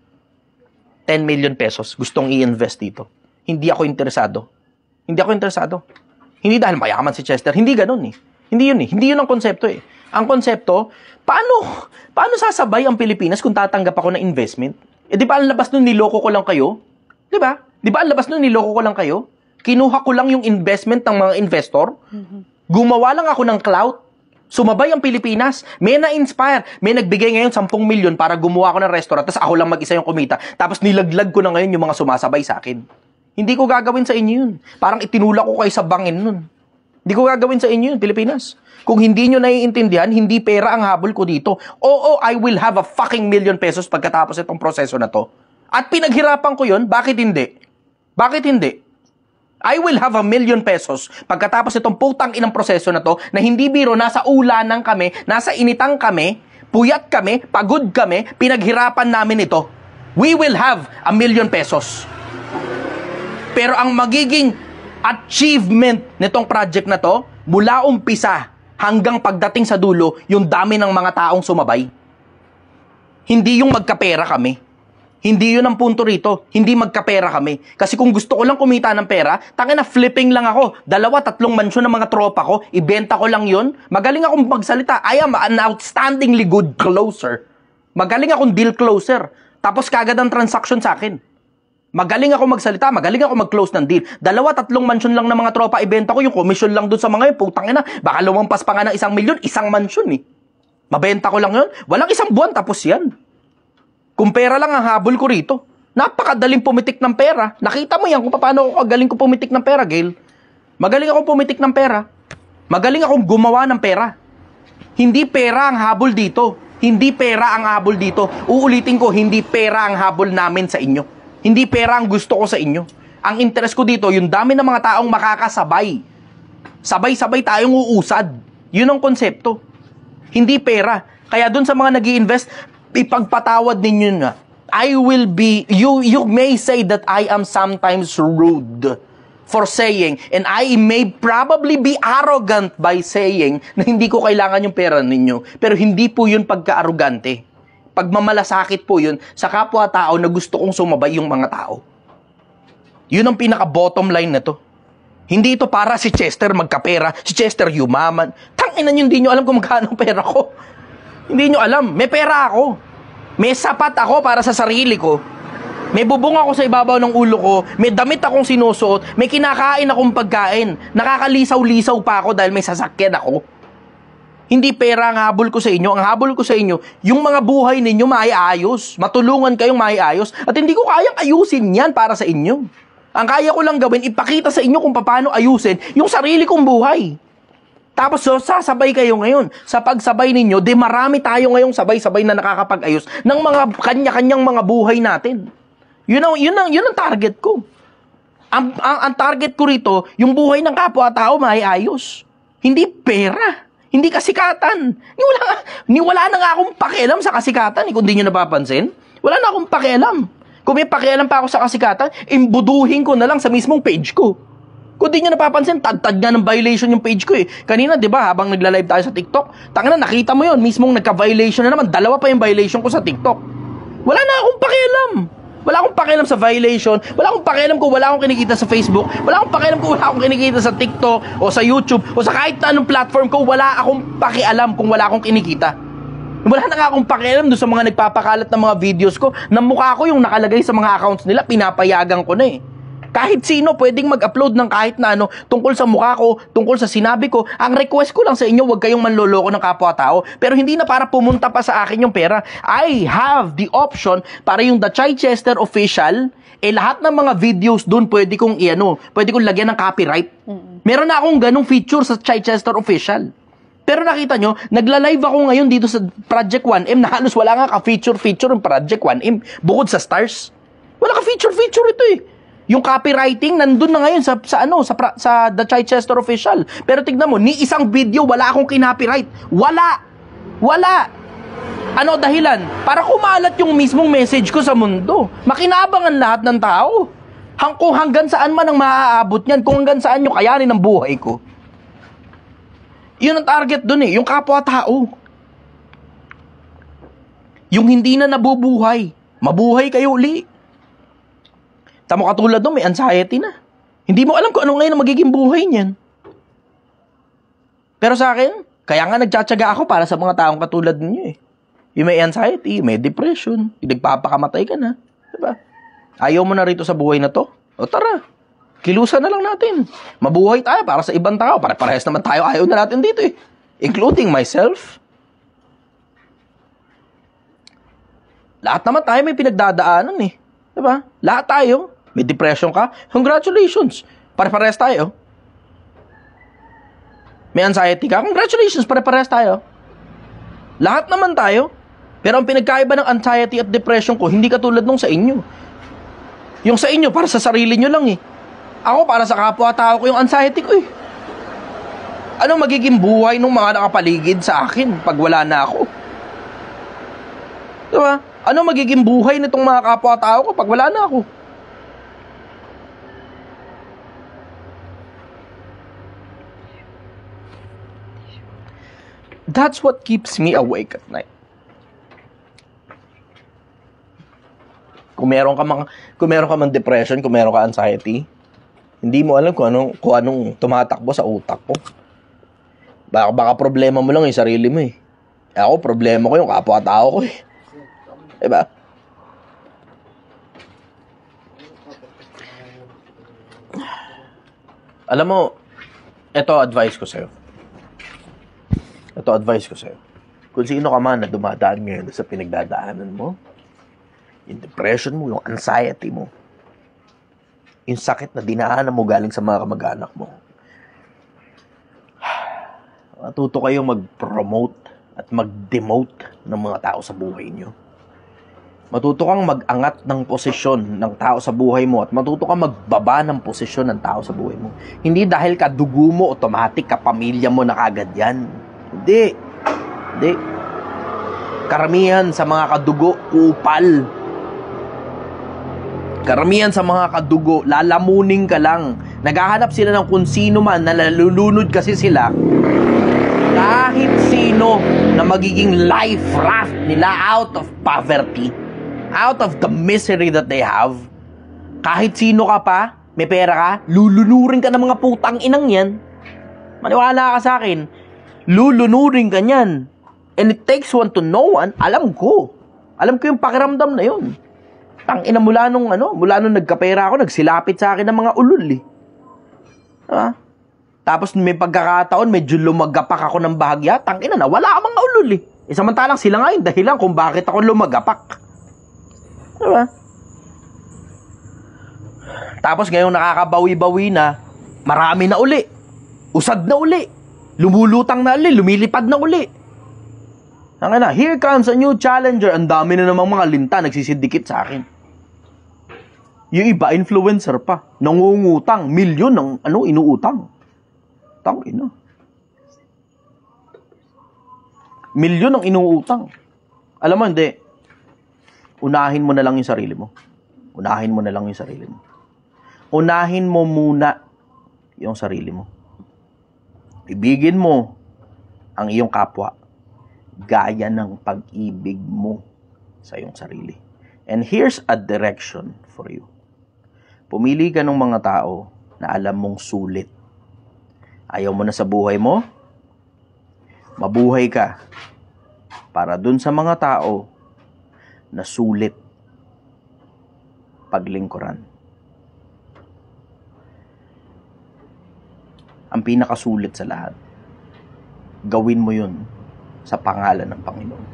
10 million pesos gustong i-invest dito. Hindi ako interesado. Hindi ako interesado. Hindi dahil mayaman si Chester. Hindi ganun eh. Hindi yun eh. Hindi yun ang konsepto eh. Ang konsepto, paano sasabay ang Pilipinas kung tatanggap ako ng investment? Eh di ba ang labas nun niloko ko lang kayo? Di ba? Di ba ang labas nun niloko ko lang kayo? Kinuha ko lang yung investment ng mga investor. Gumawa lang ako ng clout. Sumabay ang Pilipinas. May na-inspire. May nagbigay ngayon 10 milyon para gumawa ko ng restaurant. Tapos ako lang mag-isa yung kumita. Tapos nilaglag ko na ngayon yung mga sumasabay sa akin. Hindi ko gagawin sa inyo yun. Parang itinulak ko kayo sa bangin nun. Hindi ko gagawin sa inyo yun, Pilipinas. Kung hindi nyo naiintindihan, hindi pera ang habol ko dito. Oo, I will have a fucking million pesos pagkatapos itong proseso na to. At pinaghirapan ko yun, bakit hindi? Bakit hindi? I will have 1 million pesos pagkatapos itong putang inang proseso na to na hindi biro, nasa ulanan kami, nasa initang kami, puyat kami, pagod kami, pinaghirapan namin ito. We will have 1 million pesos. Pero ang magiging achievement nitong project na to, mula umpisa hanggang pagdating sa dulo, yung dami ng mga taong sumabay. Hindi yung magkapera kami. Hindi yun ang punto rito. Hindi magkapera kami. Kasi kung gusto ko lang kumita ng pera, tangina, flipping lang ako. 2-3 mansyon ng mga tropa ko, ibenta ko lang yun. Magaling akong magsalita. I am an outstandingly good closer. Magaling akong deal closer. Tapos kagad ang transaction sa akin. Magaling ako magsalita, magaling ako mag-close ng deal. 2-3 mansyon lang ng mga tropa, ibenta ko yung commission lang dun sa mga yun. Putang ina, baka lumampas pa nga ng 1 milyon, 1 mansyon eh. Mabenta ko lang yun. Walang 1 buwan, tapos yan. Kung pera lang ang habol ko rito, napakadaling pumitik ng pera. Nakita mo yan kung paano ako galing ko pumitik ng pera, Gail. Magaling akong pumitik ng pera. Magaling akong gumawa ng pera. Hindi pera ang habol dito. Hindi pera ang habol dito. Uulitin ko, hindi pera ang habol namin sa inyo. Hindi pera ang gusto ko sa inyo. Ang interest ko dito, yung dami ng mga taong makakasabay. Sabay-sabay tayong uusad. Yun ang konsepto. Hindi pera. Kaya dun sa mga nag-i-invest, ipagpatawad ninyo na. You may say that I am sometimes rude for saying, and I may probably be arrogant by saying na hindi ko kailangan yung pera ninyo. Pero hindi po yun pagka-arrogante. Pagmamalasakit po yun sa kapwa-tao na gusto kong sumabay yung mga tao. Yun ang pinaka-bottom line na to. Hindi ito para si Chester magkapera, si Chester yumaman. Tangina nyo, hindi nyo alam kung magkano pera ko. Hindi nyo alam. May pera ako. May sapat ako para sa sarili ko. May bubong ako sa ibabaw ng ulo ko. May damit akong sinusuot. May kinakain akong pagkain. Nakakalisaw-lisaw pa ako dahil may sasakyan ako. Hindi pera ang habol ko sa inyo. Ang habol ko sa inyo, yung mga buhay ninyo maiayos. Matulungan kayong maiayos. At hindi ko kayang ayusin yan para sa inyo. Ang kaya ko lang gawin, ipakita sa inyo kung paano ayusin yung sarili kong buhay. Tapos sasabay kayo ngayon. Sa pagsabay ninyo, marami tayo ngayong sabay-sabay na nakakapag-ayos ng mga kanya-kanyang mga buhay natin. Yun ang target ko. Ang target ko rito, yung buhay ng kapwa-tao maiayos. Hindi pera. Hindi kasikatan. Wala na nga akong pakialam sa kasikatan. Kung di nyo napapansin, wala na akong pakialam. Kung may pakialam pa ako sa kasikatan, imbuduhin ko na lang sa mismong page ko. Kung di nyo napapansin, tad-tad nga ng violation yung page ko eh. Kanina, di ba, habang nagla-live tayo sa TikTok, tangina, nakita mo yun, mismong nagka-violation na naman. 2 pa yung violation ko sa TikTok. Wala na akong pakialam. Wala akong pakialam sa violation. Wala akong pakialam kung wala akong kinikita sa Facebook. Wala akong pakialam kung wala akong kinikita sa TikTok o sa YouTube o sa kahit na anong platform ko. Wala akong pakialam kung wala akong kinikita. Wala na nga akong pakialam doon sa mga nagpapakalat ng mga videos ko na mukha ko yung nakalagay sa mga accounts nila, pinapayagan ko na eh. Kahit sino pwedeng mag-upload ng kahit na ano tungkol sa mukha ko, tungkol sa sinabi ko. Ang request ko lang sa inyo, huwag kayong manloloko ng kapwa-tao. Pero hindi na para pumunta pa sa akin yung pera. I have the option para yung The Chichester Official, lahat ng mga videos doon pwede kong lagyan ng copyright. Meron na akong ganung feature sa Chichester Official. Pero nakita nyo, nagla-live ako ngayon dito sa Project 1M na halos wala nga ka-feature yung Project 1M bukod sa stars. Wala ka-feature ito eh. Yung copywriting nandun na ngayon sa The Chichester Official. Pero tignan mo, ni isang video wala akong kinopyright. Wala. Ano dahilan? Para kumalat yung mismong message ko sa mundo. Makinabangan lahat ng tao. Kung hanggang saan man ang maaabot niyan, kung hanggang saan yung kayanin ng buhay ko. Yun ang target dun eh, yung kapwa-tao. Yung hindi na nabubuhay, mabuhay kayo uli. Tamo katulad doon, may anxiety na. Hindi mo alam kung ano ngayon ang magiging buhay niyan. Pero sa akin, kaya nga nagtsatsaga ako para sa mga taong katulad ninyo eh. Yung may anxiety, may depression, yung nagpapakamatay ka na. Diba? Ayaw mo na rito sa buhay na to? O tara, kilusan na lang natin. Mabuhay tayo para sa ibang tao. Parehas naman tayo, ayaw na natin dito eh. Including myself. Lahat naman tayo may pinagdadaanan eh. Diba? Lahat tayo. May depression ka? Congratulations. Pare-parehas tayo. May anxiety ka? Congratulations. Pare-parehas tayo. Lahat naman tayo. Pero ang pinagkaiba ng anxiety at depression ko, hindi katulad nung sa inyo. Yung sa inyo, para sa sarili nyo lang eh. Ako, para sa kapwa-tao ko yung anxiety ko eh. Anong magiging buhay ng mga nakapaligid sa akin pag wala na ako? Diba? Anong magiging buhay nitong mga kapwa-tao ko pag wala na ako? That's what keeps me awake at night. Kung meron ka mang depression, kung meron ka anxiety, hindi mo alam kung anong tumatakbo sa utak ko. Baka problema mo lang yung sarili mo eh. Ako, problema ko yung kapwa-tao ko eh. Diba? Alam mo, ito advice ko sa'yo. Kung sino ka man na dumadaan ngayon sa pinagdadaanan mo, yung depression mo, yung anxiety mo, yung sakit na dinaanan mo galing sa mga kamag-anak mo, matuto kayong mag-promote at mag-demote ng mga tao sa buhay nyo. Matuto kang mag-angat ng posisyon ng tao sa buhay mo at matuto kang magbaba ng posisyon ng tao sa buhay mo. Hindi dahil kadugo mo, automatic kapamilya mo na kagad yan. Hindi. Hindi. Karamihan sa mga kadugo, kupal. Karamihan sa mga kadugo, lalamunin ka lang. Naghahanap sila ng kung sino man na nalulunod kasi sila. Kahit sino na magiging life raft nila out of poverty, out of the misery that they have, kahit sino ka pa, may pera ka, lulunurin ka ng mga putang inang yan. Maniwala ka sa akin, lulunurin ka niyan. And it takes one to know one. Alam ko yung pakiramdam na yun. Tangina mula nung nagkapera ako, nagsilapit sa akin ng mga ulol eh. Diba? Tapos may pagkakataon, medyo lumagapak ako ng bahagya, tangina na, wala mga ulol eh. Samantalang sila nga yung dahilan kung bakit ako lumagapak. Diba? Tapos ngayong nakakabawi-bawi na, marami na uli. Usad na uli. Lumulutang na uli, lumilipad na uli. Tangina, here comes a new challenger. Ang dami na namang mga linta nagsisidikit sa akin. Yung iba, influencer pa. Nangungutang. Milyon ng inuutang. Tangina. Milyon ang inuutang. Alam mo, hindi. Unahin mo na lang yung sarili mo. Unahin mo na lang yung sarili mo. Unahin mo muna yung sarili mo. Ibigin mo ang iyong kapwa gaya ng pag-ibig mo sa iyong sarili. And here's a direction for you. Pumili ka ng mga tao na alam mong sulit. Ayaw mo na sa buhay mo? Mabuhay ka para dun sa mga tao na sulit paglingkuran. Ang pinakasulit sa lahat, gawin mo yun sa pangalan ng Panginoon.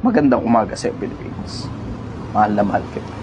Magandang umaga sa Pilipinas. Mahal na mahal kita.